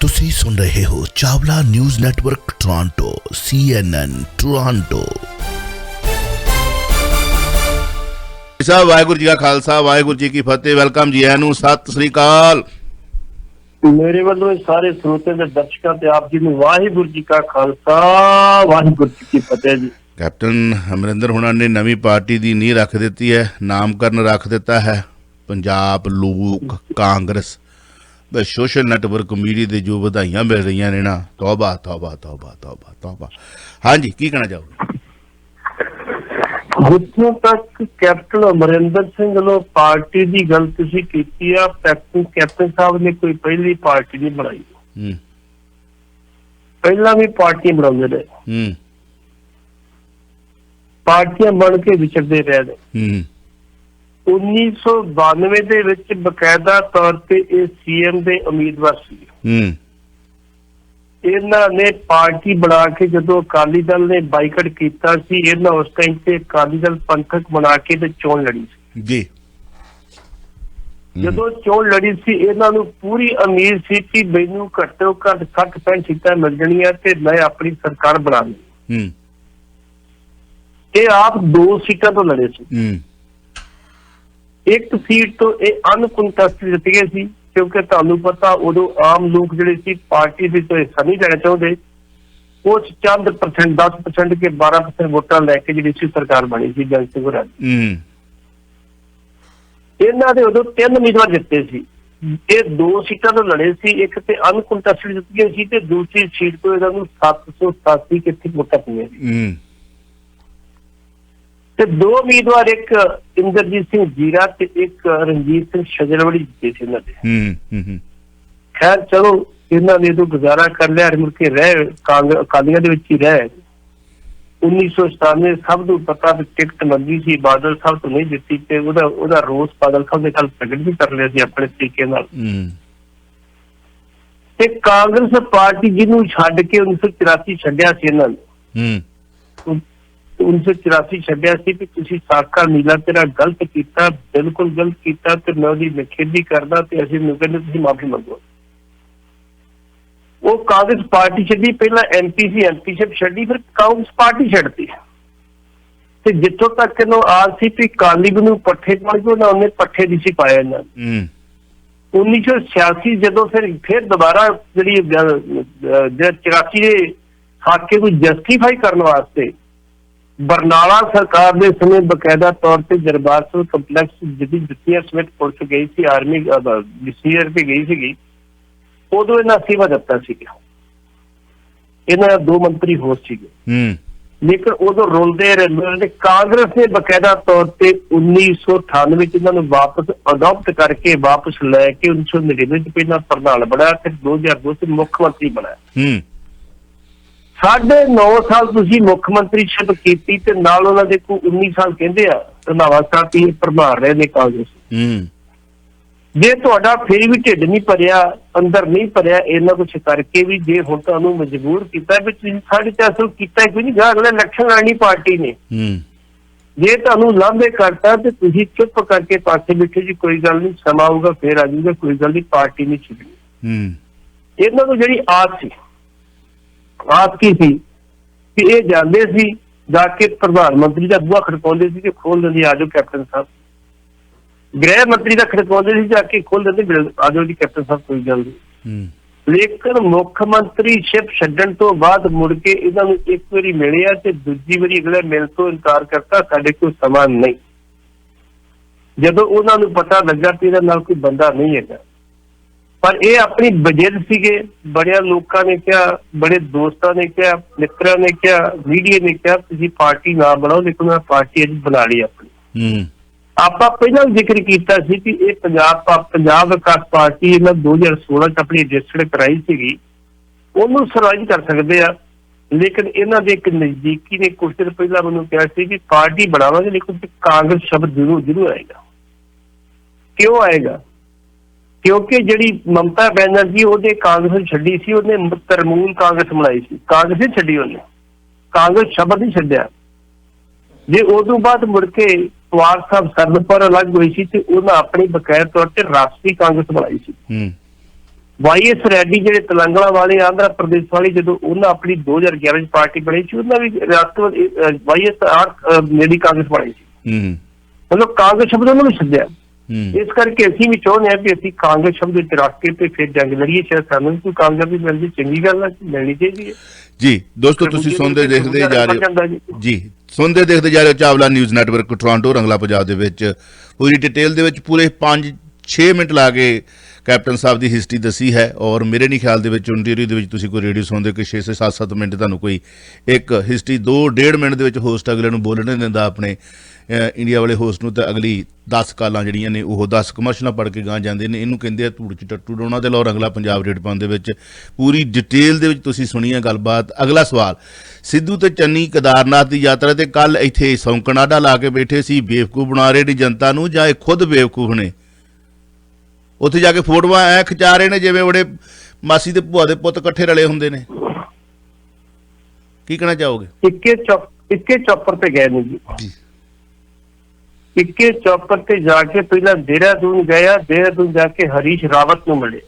ਤੁਸੀਂ ਸੁਣ ਰਹੇ ਹੋ Chawla news network Toronto CNN Toronto. ਸਾਹਿਬ ਵਾਹਿਗੁਰੂ ਜੀ ਕਾ ਖਾਲਸਾ ਵਾਹਿਗੁਰੂ ਜੀ ਕੀ ਫਤਿਹ। ਵੈਲਕਮ ਜੀ ਆਇਆਂ ਨੂੰ, ਸਤਿ ਸ੍ਰੀ ਅਕਾਲ। ਮੇਰੇ ਵੱਲੋਂ ਸਾਰੇ ਸਰੋਤੇ ਦੇ ਦਰਸ਼ਕਾਂ ਤੇ ਆਪ ਜੀ ਨੂੰ ਵਾਹਿਗੁਰੂ ਜੀ ਕਾ ਖਾਲਸਾ ਵਾਹਿਗੁਰੂ ਜੀ ਕੀ ਫਤਿਹ ਜੀ। ਕੈਪਟਨ ਅਮਰਿੰਦਰ ਹੁਣਾਂ ਨੇ ਨਵੀਂ ਪਾਰਟੀ ਦੀ ਨੀਂਹ ਰੱਖ ਦਿੱਤੀ ਹੈ, ਨਾਮਕਰਨ ਰੱਖ ਦਿੱਤਾ ਹੈ ਪੰਜਾਬ ਲੋਕ ਕਾਂਗਰਸ। ਸੋਸ਼ਲ ਨੈਟਵਰਕ ਮੀਡੀਆ ਦੇ ਜੋ ਵਧਾਈਆਂ ਮਿਲ ਰਹੀਆਂ ਨੇ ਨਾ, ਤੌਬਾ ਤੌਬਾ ਤੌਬਾ ਤੌਬਾ ਤੌਬਾ। ਹਾਂਜੀ, ਕੀ ਕਹਿਣਾ ਚਾਹੋਗੇ? ਜਿੱਥੋਂ ਤੱਕ ਕੈਪਟਨ ਅਮਰਿੰਦਰ ਸਿੰਘ ਵੱਲੋਂ ਪਾਰਟੀ ਦੀ ਗੱਲ ਤੁਸੀਂ ਕੀਤੀ ਆ, ਕੈਪਟਨ ਸਾਹਿਬ ਨੇ ਕੋਈ ਪਹਿਲੀ ਪਾਰਟੀ ਨਹੀਂ ਬਣਾਈ। ਪਹਿਲਾਂ ਵੀ ਪਾਰਟੀ ਬਣਾਉਂਦੇ ਰਹੇ, ਪਾਰਟੀਆਂ ਬਣ ਕੇ ਵਿਚਰਦੇ ਰਹੇ ਨੇ। 1992 ਦੇ ਵਿੱਚ ਬਕਾਇਦਾ ਤੌਰ ਤੇ ਇਹ CM ਦੇ ਉਮੀਦਵਾਰ ਸੀ। ਇਹਨਾਂ ਨੇ ਪਾਰਟੀ ਬਣਾ ਕੇ ਜਦੋਂ ਅਕਾਲੀ ਦਲ ਨੇ ਬਾਈਕਾਟ ਕੀਤਾ ਸੀ, ਇਹਨਾਂ ਉਸ ਟਾਈਮ ਤੇ ਅਕਾਲੀ ਦਲ ਪੰਥਕ ਬਣਾ ਕੇ ਤੇ ਚੋਣ ਲੜੀ ਸੀ ਜੀ। ਜਦੋਂ ਚੋਣ ਲੜੀ ਸੀ, ਇਹਨਾਂ ਨੂੰ ਪੂਰੀ ਉਮੀਦ ਸੀ ਕਿ ਮੈਨੂੰ ਘੱਟੋ ਘੱਟ 60-65 ਸੀਟਾਂ ਮਿਲ ਜਾਣੀਆਂ ਤੇ ਮੈਂ ਆਪਣੀ ਸਰਕਾਰ ਬਣਾ ਲਈ। ਇਹ ਆਪ 2 ਸੀਟਾਂ ਤੋਂ ਲੜੇ ਸੀ। ਇੱਕ ਸੀਟ ਤੋਂ ਇਹ ਅਨਕੰਟੈਸਟਡ ਜਿੱਤ ਗਏ ਸੀ, ਕਿਉਂਕਿ ਤੁਹਾਨੂੰ ਪਤਾ ਉਦੋਂ ਆਮ ਲੋਕ ਜਿਹੜੇ ਸੀ ਪਾਰਟੀ ਦੇ ਤੋਂ ਹਿੱਸਾ ਨਹੀਂ ਲੈਣਾ ਚਾਹੁੰਦੇ। ਉਹ ਚੰਦ % 10% ਕੇ 12% ਵੋਟਾਂ ਲੈ ਕੇ ਜਿਹੜੀ ਸੀ ਸਰਕਾਰ ਬਣੀ ਸੀ ਜਨ ਸਿੰਘ ਹੋਰਾਂ ਦੀ। ਇਹਨਾਂ ਦੇ ਉਦੋਂ 3 ਉਮੀਦਵਾਰ ਜਿੱਤੇ ਸੀ। ਇਹ 2 ਸੀਟਾਂ ਤੋਂ ਲੜੇ ਸੀ, ਇੱਕ ਤੇ ਅਨਕੰਟੈਸਟਡ ਜਿੱਤ ਗਏ ਸੀ ਤੇ ਦੂਸਰੀ ਸੀਟ ਤੋਂ ਇਹਨਾਂ ਨੂੰ 787 ਕਿੱਥੇ ਵੋਟਾਂ ਪਈਆਂ ਸੀ। ਤੇ 2 ਉਮੀਦਵਾਰ, ਇੱਕ ਇੰਦਰਜੀਤ ਸਿੰਘ ਜੀਰਾ ਤੇ ਇੱਕ ਰਣਜੀਤ ਸਿੰਘ ਸ਼ਜਰਵੜੀ ਜਿੱਤੇ ਸੀ ਇਹਨਾਂ ਦੇ। ਖੈਰ ਚਲੋ, ਇਹਨਾਂ ਨੇ ਤੋਂ ਗੁਜ਼ਾਰਾ ਕਰ ਲਿਆ, ਮੁੜ ਕੇ ਰਹਿ ਅਕਾਲੀਆਂ ਦੇ ਵਿੱਚ ਹੀ ਰਹਿ। 1997 ਸਭ ਨੂੰ ਪਤਾ ਵੀ ਟਿਕਟ ਮੰਗੀ ਸੀ, ਬਾਦਲ ਸਾਹਿਬ ਤੋਂ ਨਹੀਂ ਦਿੱਤੀ ਤੇ ਉਹਦਾ ਰੋਸ ਬਾਦਲ ਸਾਹਿਬ ਦੇ ਨਾਲ ਪ੍ਰਗਟ ਵੀ ਕਰ ਲਿਆ ਸੀ ਆਪਣੇ ਤਰੀਕੇ ਨਾਲ। ਤੇ ਕਾਂਗਰਸ ਪਾਰਟੀ ਜਿਹਨੂੰ ਛੱਡ ਕੇ 1984 ਛੱਡਿਆ ਸੀ ਇਹਨਾਂ ਨੇ, 1984 ਛੱਡਿਆ ਸੀ ਕਿ ਤੁਸੀਂ ਸਾਕਾ ਨੀਲਾ ਤੇਰਾ ਗਲਤ ਕੀਤਾ, ਬਿਲਕੁਲ ਗਲਤ ਕੀਤਾ ਤੇ ਮੈਂ ਉਹਦੀ ਨਿਖੇਧੀ ਕਰਦਾ ਤੇ ਅਸੀਂ ਨੂੰ ਕਹਿੰਦੇ ਤੁਸੀਂ ਮਾਫੀ ਮੰਗੋ। ਉਹ ਕਾਂਗਰਸ ਪਾਰਟੀ ਛੱਡੀ, ਪਹਿਲਾਂ ਐਮਪੀਸ਼ਿਪ ਛੱਡੀ, ਫਿਰ ਕਾਂਗਰਸ ਪਾਰਟੀ ਛੱਡਤੀ। ਤੇ ਜਿੱਥੋਂ ਤੱਕ ਇਹਨੂੰ ਆਸ ਸੀ ਕਿ ਕਾਲੀਬ ਨੂੰ ਪੱਠੇ ਪਾਉਣ ਕੇ ਉਹਨੇ ਪੱਠੇ ਦੀ ਸੀ ਪਾਇਆ ਇਹਨਾਂ ਨੇ। 1986 ਜਦੋਂ ਫਿਰ ਦੁਬਾਰਾ ਜਿਹੜੀ 84 ਦੇ ਸਾਕੇ ਨੂੰ ਜਸਟੀਫਾਈ ਕਰਨ ਵਾਸਤੇ ਬਰਨਾਲਾ ਸਰਕਾਰ ਦੇ ਸਮੇਂ ਬਕਾਇਦਾ ਤੌਰ ਤੇ ਦਰਬਾਰ ਸਾਹਿਬ ਕੰਪਲੈਕਸ ਜਿਹਦੀ ਜੁੱਤੀਆਂ ਸਮੇਤ ਪੁਲਿਸ ਗਈ ਸੀ, ਆਰਮੀ ਸੀਆਰ ਤੇ ਗਈ ਸੀਗੀ, ਉਦੋਂ ਇਹਨਾਂ ਸੇਵਾ ਦਿੱਤਾ ਸੀਗਾ। ਇਹਨਾਂ 2 ਮੰਤਰੀ ਹੋਰ ਸੀਗੇ, ਲੇਕਿਨ ਉਦੋਂ ਰੋਲਦੇ ਰਹੇ। ਕਾਂਗਰਸ ਨੇ ਬਕਾਇਦਾ ਤੌਰ ਤੇ 1998 ਚ ਇਹਨਾਂ ਨੂੰ ਵਾਪਸ ਅਡਾਪਟ ਕਰਕੇ ਵਾਪਸ ਲੈ ਕੇ 1999 ਚ ਪਹਿਲਾਂ ਪ੍ਰਧਾਨ ਬਣਾਇਆ, ਫਿਰ 2002 ਚ ਮੁੱਖ ਮੰਤਰੀ ਬਣਾਇਆ। 9.5 ਸਾਲ ਤੁਸੀਂ ਮੁੱਖ ਮੰਤਰੀਸ਼ਿਪ ਕੀਤੀ ਤੇ ਨਾਲ ਉਹਨਾਂ ਦੇ ਕੋਈ 19 ਸਾਲ ਕਹਿੰਦੇ ਆ ਰੰਧਾਵਾ ਸਾਹਿਬ ਵੀ ਪ੍ਰਭਾਰ ਰਹੇ ਨੇ ਕਾਂਗਰਸ। ਜੇ ਤੁਹਾਡਾ ਫਿਰ ਵੀ ਢਿੱਡ ਨਹੀਂ ਭਰਿਆ, ਅੰਦਰ ਨਹੀਂ ਭਰਿਆ ਇਹਨਾਂ ਕੁਛ ਕਰਕੇ ਵੀ, ਜੇ ਹੁਣ ਤੁਹਾਨੂੰ ਮਜਬੂਰ ਕੀਤਾ ਵੀ ਤੁਸੀਂ 4.5 ਕੀਤਾ ਕੋਈ ਨਹੀਂ, ਅਗਲੇ ਇਲੈਕਸ਼ਨ ਲੜਨੀ ਪਾਰਟੀ ਨੇ। ਜੇ ਤੁਹਾਨੂੰ ਲਾਂਭੇ ਕਰਤਾ ਤੇ ਤੁਸੀਂ ਚੁੱਪ ਕਰਕੇ ਪਾਸੇ ਬੈਠੇ ਜੀ, ਕੋਈ ਗੱਲ ਨਹੀਂ, ਸਮਾਂ ਆਊਗਾ ਫੇਰ ਆ ਜਾਊਗਾ, ਕੋਈ ਗੱਲ ਨਹੀਂ, ਪਾਰਟੀ ਨਹੀਂ ਛੱਡਣੀ। ਇਹਨਾਂ ਨੂੰ ਜਿਹੜੀ ਆਸ ਸੀ, ਆਸ ਕੀ ਸੀ ਕਿ ਇਹ ਜਾਂਦੇ ਸੀ ਜਾ ਕੇ ਪ੍ਰਧਾਨ ਮੰਤਰੀ ਦਾ ਬੂਹਾ ਖੜਕਾਉਂਦੇ ਸੀ ਕਿ ਖੋਲ ਦਿੰਦੇ ਆ ਜਾਓ ਕੈਪਟਨ ਸਾਹਿਬ, ਗ੍ਰਹਿ ਮੰਤਰੀ ਦਾ ਖੜਕਾਉਂਦੇ ਸੀ ਜਾ ਕੇ ਖੋਲ ਦਿੰਦੇ ਆ ਜਾਓ ਜੀ ਕੈਪਟਨ ਸਾਹਿਬ, ਕੋਈ ਗੱਲ ਨਹੀਂ। ਲੇਕਿਨ ਮੁੱਖ ਮੰਤਰੀਸ਼ਿਪ ਛੱਡਣ ਤੋਂ ਬਾਅਦ ਮੁੜ ਕੇ ਇਹਨਾਂ ਨੂੰ ਇੱਕ ਵਾਰੀ ਮਿਲਿਆ ਤੇ ਦੂਜੀ ਵਾਰੀ ਅਗਲੇ ਮਿਲ ਤੋਂ ਇਨਕਾਰ ਕਰਤਾ, ਸਾਡੇ ਕੋਲ ਸਮਾਂ ਨਹੀਂ। ਜਦੋਂ ਉਹਨਾਂ ਨੂੰ ਪਤਾ ਲੱਗਾ ਕਿ ਇਹਦੇ ਨਾਲ ਕੋਈ ਬੰਦਾ ਨਹੀਂ ਹੈਗਾ, ਪਰ ਇਹ ਆਪਣੀ ਬਜਟ ਸੀਗੇ, ਬੜਿਆਂ ਲੋਕਾਂ ਨੇ ਕਿਹਾ, ਬੜੇ ਦੋਸਤਾਂ ਨੇ ਕਿਹਾ, ਮਿੱਤਰਾਂ ਨੇ ਕਿਹਾ, ਮੀਡੀਆ ਨੇ ਕਿਹਾ ਤੁਸੀਂ ਪਾਰਟੀ ਨਾ ਬਣਾਓ, ਲੇਕਿਨ ਮੈਂ ਪਾਰਟੀ ਅੱਜ ਬਣਾ ਲਈ ਆਪਣੀ। ਆਪਾਂ ਪਹਿਲਾਂ ਜ਼ਿਕਰ ਕੀਤਾ ਸੀ ਕਿ ਇਹ ਪੰਜਾਬ ਵਿਕਾਸ ਪਾਰਟੀ ਇਹਨਾਂ 2016 ਚ ਆਪਣੀ ਰਜਿਸਟਰਡ ਕਰਾਈ ਸੀਗੀ, ਉਹਨੂੰ ਸਰਵਾਈਵ ਕਰ ਸਕਦੇ ਆ। ਲੇਕਿਨ ਇਹਨਾਂ ਦੇ ਇੱਕ ਨਜ਼ਦੀਕੀ ਨੇ ਕੁਝ ਦਿਨ ਪਹਿਲਾਂ ਮੈਨੂੰ ਕਿਹਾ ਸੀ ਕਿ ਪਾਰਟੀ ਬਣਾਵਾਂਗੇ, ਲੇਕਿਨ ਕਾਂਗਰਸ ਸ਼ਬਦ ਜ਼ਰੂਰ ਆਏਗਾ। ਕਿਉਂ ਆਏਗਾ? ਕਿਉਂਕਿ ਜਿਹੜੀ ਮਮਤਾ ਬੈਨਰਜੀ ਉਹਦੇ ਕਾਂਗਰਸ ਛੱਡੀ ਸੀ, ਉਹਨੇ ਤਰਮੂਲ ਕਾਂਗਰਸ ਬਣਾਈ ਸੀ, ਕਾਂਗਰਸ ਹੀ ਛੱਡੀ ਉਹਨੇ, ਕਾਂਗਰਸ ਸ਼ਬਦ ਹੀ ਛੱਡਿਆ। ਜੇ ਉਦੋਂ ਬਾਅਦ ਮੁੜ ਕੇ ਪਵਾਰ ਸਾਹਿਬ ਸਰਦ ਪਰ ਅਲੱਗ ਹੋਈ ਸੀ ਤੇ ਉਹਨਾਂ ਆਪਣੀ ਬਕਾਇਦਾ ਤੌਰ ਤੇ ਰਾਸ਼ਟਰੀ ਕਾਂਗਰਸ ਬਣਾਈ ਸੀ। YS ਰੈਡੀ ਜਿਹੜੇ ਤੇਲੰਗਾਨਾ ਵਾਲੇ, ਆਂਧਰਾ ਪ੍ਰਦੇਸ਼ ਵਾਲੇ, ਜਦੋਂ ਉਹਨਾਂ ਆਪਣੀ 2011 ਚ ਪਾਰਟੀ ਬਣੀ ਸੀ, ਉਹਨਾਂ ਵੀ ਰਾਸ਼ਟਰਵਾਦੀ YS ਮੇਰੀ ਕਾਂਗਰਸ ਬਣੀ ਸੀ। ਮਤਲਬ ਕਾਂਗਰਸ ਸ਼ਬਦ ਉਹਨਾਂ ਨੂੰ ਛੱਡਿਆ। ਇਸ ਕਰਕੇ ਅਸੀਂ ਵੀ ਚਾਹੁੰਦੇ ਹਾਂ ਵੀ ਅਸੀਂ ਕਾਂਗਰਸ ਸ਼ਬਦ ਵਿੱਚ ਰੱਖ ਕੇ ਤੇ ਫਿਰ ਜੰਗ ਲੜੀਏ। ਸ਼ਾਇਦ ਸਾਨੂੰ ਵੀ ਕੋਈ ਕਾਮਯਾਬੀ ਮਿਲਦੀ, ਚੰਗੀ ਗੱਲ ਹੈ, ਮਿਲਣੀ ਚਾਹੀਦੀ ਹੈ ਜੀ। ਦੋਸਤੋ ਤੁਸੀਂ ਸੁਣਦੇ ਦੇਖਦੇ ਜਾ ਰਹੇ ਹੋ ਜੀ, ਸੁਣਦੇ ਦੇਖਦੇ ਜਾ ਰਹੇ ਹੋ ਚਾਵਲਾ ਨਿਊਜ਼ ਨੈਟਵਰਕ ਟੋਰਾਂਟੋ, ਰੰਗਲਾ ਪੰਜਾਬ ਦੇ ਵਿੱਚ ਪੂਰੀ ਡਿਟੇਲ ਦੇ ਵਿੱਚ ਪੂਰੇ 5-6 ਮਿੰਟ ਲਾ ਕੇ ਕੈਪਟਨ ਸਾਹਿਬ ਦੀ ਹਿਸਟਰੀ ਦੱਸੀ ਹੈ। ਔਰ ਮੇਰੇ ਨਹੀਂ ਖਿਆਲ ਦੇ ਵਿੱਚ ਓਨਟਾਰੀਓ ਦੇ ਵਿੱਚ ਤੁਸੀਂ ਕੋਈ ਰੇਡੀਓ ਸੁਣਦੇ ਕਿ 6-7 ਮਿੰਟ ਤੁਹਾਨੂੰ ਕੋਈ ਇੱਕ ਹਿਸਟਰੀ 2-1.5 ਮਿੰਟ ਦੇ ਵਿੱਚ ਹੋਸਟ ਅਗਲੇ ਨੂੰ ਬੋਲਣ ਨਹੀਂ ਦਿੰਦਾ ਆਪਣੇ ਇੰਡੀਆ ਵਾਲੇ ਹੋਸਟ ਨੂੰ, ਤਾਂ ਅਗਲੀ 10 ਕਾਲਾਂ ਜਿਹੜੀਆਂ ਨੇ ਉਹ 10 ਕਮਰਸ਼ਲਾਂ ਪੜ੍ਹ ਕੇ ਗਾਂ ਜਾਂਦੇ ਨੇ। ਇਹਨੂੰ ਕਹਿੰਦੇ ਆ ਧੂੜ 'ਚ ਟੱਟੂ ਡਾਉਣਾ। ਤੇ ਲਓ ਰੰਗਲਾ ਪੰਜਾਬ ਰੇਡ ਪਾਉਣ ਦੇ ਵਿੱਚ ਪੂਰੀ ਡਿਟੇਲ ਦੇ ਵਿੱਚ ਤੁਸੀਂ ਸੁਣੀ ਹੈ ਗੱਲਬਾਤ। ਅਗਲਾ ਸਵਾਲ, ਸਿੱਧੂ ਤੇ ਚੰਨੀ ਕੇਦਾਰਨਾਥ ਦੀ ਯਾਤਰਾ ਤੇ ਕੱਲ ਇੱਥੇ ਸੌਂਕਣਾਡਾ ਲਾ ਕੇ ਬੈਠੇ ਸੀ, ਬੇਵਕੂਫ ਬਣਾ ਰਹੇ ਨੇ ਜਨਤਾ ਨੂੰ ਜਾਂ ਇਹ ਖੁਦ ਬੇਵਕੂਫ ਨੇ? ਉੱਥੇ ਜਾ ਕੇ ਫੋਟੋਆਂ ਐ ਖਿਚਾ ਰਹੇ ਨੇ ਜਿਵੇਂ ਬੜੇ ਮਾਸੀ ਤੇ ਭੂਆ ਦੇ ਪੁੱਤ ਇਕੱਠੇ ਰਲੇ ਹੁੰਦੇ ਨੇ। ਕੀ ਕਹਿਣਾ ਚਾਹੋਗੇ? ਇੱਕੇ ਚੌਪਰ ਤੇ ਗਏ ਨੇ ਜੀ। ਇੱਕੇ ਚੌਪਰ ਤੇ ਜਾ ਕੇ ਪਹਿਲਾਂ ਦੇਹਰਾਦੂਨ ਗਏ, ਦੇਹਰਾਦੂਨ ਜਾ ਕੇ ਹਰੀਸ਼ ਰਾਵਤ ਨੂੰ ਮਿਲੇ,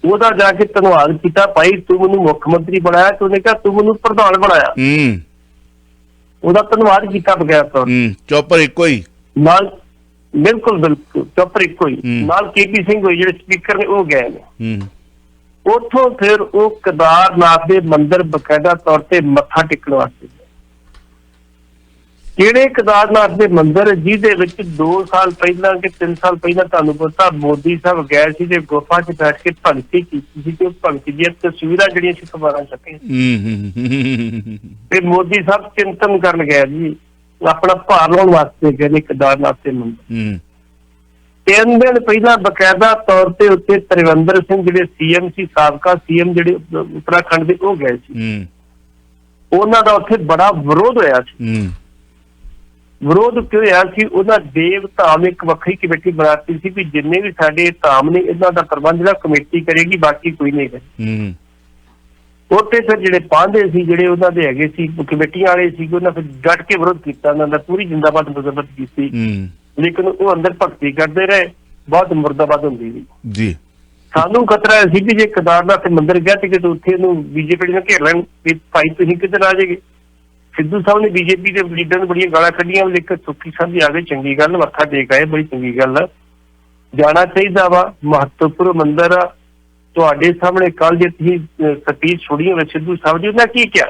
ਉਹਦਾ ਜਾ ਕੇ ਧੰਨਵਾਦ ਕੀਤਾ, ਭਾਈ ਤੂੰ ਮੈਨੂੰ ਮੁੱਖ ਮੰਤਰੀ ਬਣਾਇਆ, ਤੇ ਉਹਨੇ ਕਿਹਾ ਤੂੰ ਮੈਨੂੰ ਪ੍ਰਧਾਨ ਬਣਾਇਆ। ਉਹਦਾ ਧੰਨਵਾਦ ਕੀਤਾ ਬਗੈਰ ਤੌਰ ਚੌਪਰ ਇੱਕੋ ਹੀ ਨਾਲ, ਬਿਲਕੁਲ ਚੌਪਰ ਇੱਕੋ ਹੀ ਨਾਲ। KP ਸਿੰਘ ਹੋਈ ਜਿਹੜੇ ਸਪੀਕਰ ਨੇ, ਉਹ ਗਏ ਨੇ। ਉੱਥੋਂ ਫਿਰ ਉਹ ਕੇਦਾਰਨਾਥ ਦੇ ਮੰਦਿਰ ਬਕਾਇਦਾ ਤੌਰ ਤੇ ਮੱਥਾ ਟੇਕਣ ਵਾਸਤੇ, ਕਿਹੜੇ ਕੇਦਾਰਨਾਥ ਦੇ ਮੰਦਿਰ ਜਿਹਦੇ ਵਿੱਚ 2 ਸਾਲ ਪਹਿਲਾਂ ਕਿ 3 ਸਾਲ ਪਹਿਲਾਂ ਤੁਹਾਨੂੰ ਪਤਾ ਮੋਦੀ ਸਾਹਿਬ ਗਏ ਸੀ ਤੇ ਗੁਫਾ 'ਚ ਬੈਠ ਕੇ ਭਗਤੀ ਕੀਤੀ ਸੀ, ਤੇ ਉਹ ਭਗਤੀ ਦੀਆਂ ਤਸਵੀਰਾਂ ਜਿਹੜੀਆਂ ਸੀ ਅਖਬਾਰਾਂ ਛਪੀਆਂ, ਤੇ ਮੋਦੀ ਸਾਹਿਬ ਚਿੰਤਨ ਕਰਨ ਗਏ ਜੀ, ਆਪਣਾ ਭਾਰ ਲਾਉਣ ਵਾਸਤੇ ਗਏ ਨੇ ਕੇਦਾਰਨਾਥ ਦੇ ਮੰਦਿਰ। 3 ਦਿਨ ਪਹਿਲਾਂ ਬਕਾਇਦਾ ਤੌਰ ਤੇ ਉੱਤੇ ਤ੍ਰਿਵੰਦਰ ਸਿੰਘ ਜਿਹੜੇ CM ਸੀ, ਸਾਬਕਾ CM ਜਿਹੜੇ ਉੱਤਰਾਖੰਡ ਦੇ, ਉਹ ਗਏ ਸੀ। ਉਹਨਾਂ ਦਾ ਉੱਥੇ ਬੜਾ ਵਿਰੋਧ ਹੋਇਆ ਸੀ। ਵਿਰੋਧ ਕਿਉਂ ਹੋਇਆ ਸੀ? ਉਹਨਾਂ ਦੇਵ ਧਾਮ ਇੱਕ ਵੱਖਰੀ ਕਮੇਟੀ ਬਣਾਤੀ ਸੀ ਵੀ ਜਿੰਨੇ ਵੀ ਸਾਡੇ ਧਾਮ ਨੇ ਇਹਨਾਂ ਦਾ ਪ੍ਰਬੰਧ ਜਿਹੜਾ ਕਮੇਟੀ ਕਰੇਗੀ, ਬਾਕੀ ਕੋਈ ਨਹੀਂ ਕਰੇ। ਉੱਥੇ ਫਿਰ ਜਿਹੜੇ ਪਾਂਧੇ ਸੀ, ਜਿਹੜੇ ਉਹਨਾਂ ਦੇ ਹੈਗੇ ਸੀ ਕਮੇਟੀਆਂ ਵਾਲੇ ਸੀ, ਉਹਨਾਂ ਫਿਰ ਡਟ ਕੇ ਵਿਰੋਧ ਕੀਤਾ, ਉਹਨਾਂ ਦਾ ਪੂਰੀ ਜਿੰਦਾਬਾਦ ਮੁਜ਼ਾਹਰਤ ਕੀਤੀ, ਲੇਕਿਨ ਉਹ ਅੰਦਰ ਭਗਤੀ ਕਰਦੇ ਰਹੇ, ਬਹੁਤ ਮੁਰਦਾਬਾਦ ਹੁੰਦੀ ਸੀ ਜੀ। ਸਾਨੂੰ ਖਤਰਾ ਸੀ ਕਿ ਜੇ ਕੇਦਾਰਨਾਥ ਮੰਦਿਰ ਗਿਆ ਤੇ ਕਿਤੇ ਉੱਥੇ ਇਹਨੂੰ BJP ਨੇ ਘੇਰ ਲੈਣ ਵੀ ਭਾਈ ਤੁਸੀਂ ਕਿੱਧਰ ਆ ਜਾਏਗੇ। ਸਿੱਧੂ ਸਾਹਿਬ ਨੇ BJP ਦੇ ਲੀਡਰ ਨੂੰ ਬੜੀਆਂ ਗਾਲਾਂ ਕੱਢੀਆਂ, ਲੇਕਿਨ ਸੁੱਖੀ ਸਾਹਿਬ ਦੀ ਆ ਗਏ, ਚੰਗੀ ਗੱਲ, ਮੱਥਾ ਟੇਕ ਆਏ, ਬੜੀ ਚੰਗੀ ਗੱਲ ਆ, ਜਾਣਾ ਚਾਹੀਦਾ ਵਾ, ਮਹੱਤਵਪੂਰਨ ਮੰਦਿਰ ਆ। ਤੁਹਾਡੇ ਸਾਹਮਣੇ ਕੱਲ ਜੇ ਤੁਸੀਂ ਸਪੀਚ ਛੋੜੀ ਹੋਵੇ ਸਿੱਧੂ ਸਾਹਿਬ ਦੀ, ਉਹਨਾਂ ਕੀ ਕਿਹਾ?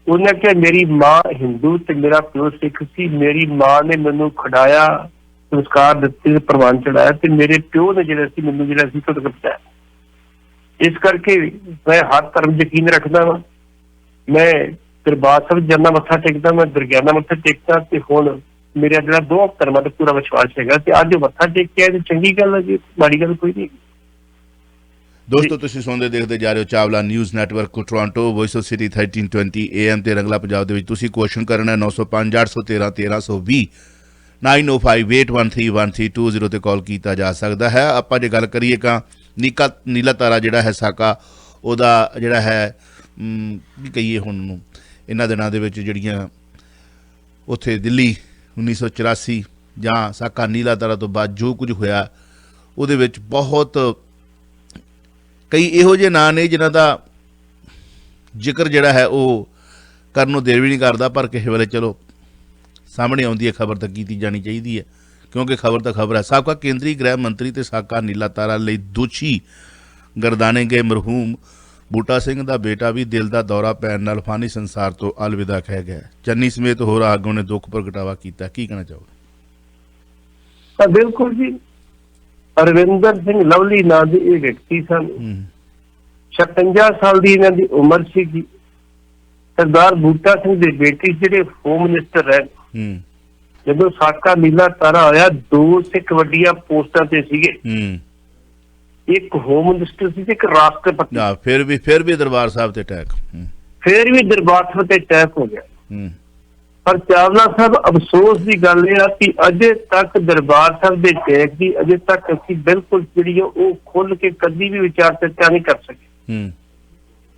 ਉਹਨੇ ਕਿਹਾ ਮੇਰੀ ਮਾਂ ਹਿੰਦੂ ਤੇ ਮੇਰਾ ਪਿਓ ਸਿੱਖ ਸੀ, ਮੇਰੀ ਮਾਂ ਨੇ ਮੈਨੂੰ ਖੜਾਇਆ, ਸੰਸਕਾਰ ਦਿੱਤੇ, ਪ੍ਰਵਾਨ ਚੜਾਇਆ, ਤੇ ਮੇਰੇ ਪਿਓ ਨੇ ਜਿਹੜਾ ਸੀ ਮੈਨੂੰ ਜਿਹੜਾ ਸੀ ਖੁਦ ਬਚਾਇਆ। ਇਸ ਕਰਕੇ ਮੈਂ ਹਰ ਧਰਮ ਯਕੀਨ ਰੱਖਦਾ ਵਾ। ਮੈਂ ਦਰਬਾਰ ਸਾਹਿਬ ਜਾਂਦਾ ਮੱਥਾ ਟੇਕਦਾ, ਮੈਂ ਦੁਰਗਿਆਨਾ ਮੱਥਾ ਟੇਕਦਾ, ਤੇ ਹੁਣ ਮੇਰਾ ਜਿਹੜਾ 2 ਧਰਮਾਂ ਦਾ ਪੂਰਾ ਵਿਸ਼ਵਾਸ ਹੈਗਾ, ਤੇ ਅੱਜ ਮੱਥਾ ਟੇਕ ਕੇ ਆਏ, ਚੰਗੀ ਗੱਲ ਹੈ ਜੀ, ਮਾੜੀ ਗੱਲ ਕੋਈ ਨਹੀਂ। ਦੋਸਤੋ ਤੁਸੀਂ ਸੁਣਦੇ ਦੇਖਦੇ ਜਾ ਰਹੇ ਹੋ Chawla news network Toronto, voice of city 1320 AM ਤੇ ਰੰਗਲਾ ਪੰਜਾਬ ਦੇ ਵਿੱਚ। ਤੁਸੀਂ ਕੁਐਸਚਨ ਕਰਨਾ 905 813 1320 9058131320 ਤੇ ਕਾਲ ਕੀਤਾ ਜਾ ਸਕਦਾ ਹੈ। ਆਪਾਂ ਜੇ ਗੱਲ ਕਰੀਏ ਤਾਂ ਨੀਲਾ ਤਾਰਾ ਜਿਹੜਾ ਹੈ ਸਾਕਾ, ਉਹਦਾ ਜਿਹੜਾ ਹੈ ਕੀ ਕਹੀਏ ਹੁਣ ਨੂੰ, ਇਹਨਾਂ ਦਿਨਾਂ ਦੇ ਵਿੱਚ ਜਿਹੜੀਆਂ ਉੱਥੇ ਦਿੱਲੀ 1984 ਜਾਂ ਸਾਕਾ ਨੀਲਾ ਤਾਰਾ ਤੋਂ ਬਾਅਦ ਜੋ ਕੁਝ ਹੋਇਆ, ਉਹਦੇ ਵਿੱਚ ਬਹੁਤ ਕਈ ਇਹੋ ਜਿਹੇ ਨਾਂ ਨੇ ਜਿਨ੍ਹਾਂ ਦਾ ਜ਼ਿਕਰ ਜਿਹੜਾ ਹੈ ਉਹ ਕਰਨ ਨੂੰ ਦਿਲ ਵੀ ਨਹੀਂ ਕਰਦਾ, ਪਰ ਕਿਸੇ ਵੇਲੇ ਚਲੋ ਸਾਹਮਣੇ ਆਉਂਦੀ ਹੈ ਖਬਰ ਤਾਂ ਕੀਤੀ ਜਾਣੀ ਚਾਹੀਦੀ ਹੈ, ਕਿਉਂਕਿ ਖਬਰ ਤਾਂ ਖਬਰ ਹੈ। ਸਾਬਕਾ ਕੇਂਦਰੀ ਗ੍ਰਹਿ ਮੰਤਰੀ ਤੇ ਸਾਕਾ ਨੀਲਾ ਤਾਰਾ ਲਈ ਦੋਸ਼ੀ ਗਰਦਾਨੇ ਗਏ ਮਰਹੂਮ ਬੂਟਾ ਸਿੰਘ ਦਾ ਬੇਟਾ ਵੀ ਦਿਲ ਦਾ ਦੌਰਾ ਪੈਣ ਨਾਲ ਫਾਨੀ ਸੰਸਾਰ ਤੋਂ ਅਲਵਿਦਾ ਕਹਿ ਗਿਆ। ਚੰਨੀ ਸਮੇਤ ਹੋਰ ਆਗੂਆਂ ਨੇ ਦੁੱਖ ਪ੍ਰਗਟਾਵਾ ਕੀਤਾ। ਕੀ ਕਹਿਣਾ ਚਾਹੋਗੇ? ਬਿਲਕੁਲ ਜੀ, ਅਰਵਿੰਦਰ ਸਿੰਘ ਲਵਲੀ ਨਾਂ ਦੇ ਇਹ ਵਿਅਕਤੀ ਸਨ। 56 ਸਾਲ ਦੀ ਇਹਨਾਂ ਦੀ ਉਮਰ ਸੀਗੀ। ਸਰਦਾਰ ਬੂਟਾ ਸਿੰਘ ਦੇ ਬੇਟੀ ਜਿਹੜੇ ਹੋਮ ਮਿਨਿਸਟਰ ਰਹੇ, ਜਦੋਂ ਸਾਕਾ ਨੀਲਾ ਤਾਰਾ ਹੋਇਆ 2 ਸਿੱਖ ਵੱਡੀਆਂ ਪੋਸਟਾਂ ਤੇ ਸੀਗੇ, ਇੱਕ ਹੋਮ ਮਿਨਿਸਟਰ ਸੀ ਤੇ ਇੱਕ ਰਾਸ਼ਟਰਪਤੀ। ਫਿਰ ਵੀ ਦਰਬਾਰ ਸਾਹਿਬ ਤੇ ਅਟੈਕ, ਫਿਰ ਵੀ ਦਰਬਾਰ ਸਾਹਿਬ ਤੇ ਅਟੈਕ ਹੋ ਗਿਆ। ਪਰ ਚਾਵਲਾ ਸਾਹਿਬ, ਅਫਸੋਸ ਦੀ ਗੱਲ ਇਹ ਆ ਕਿ ਅਜੇ ਤੱਕ ਦਰਬਾਰ ਸਾਹਿਬ ਦੇ ਅਟੈਕ ਦੀ ਅਜੇ ਤੱਕ ਅਸੀਂ ਬਿਲਕੁਲ ਜਿਹੜੀ ਉਹ ਖੁੱਲ ਕੇ ਕਦੀ ਵੀ ਵਿਚਾਰ ਚਰਚਾ ਨਹੀਂ ਕਰ ਸਕੇ।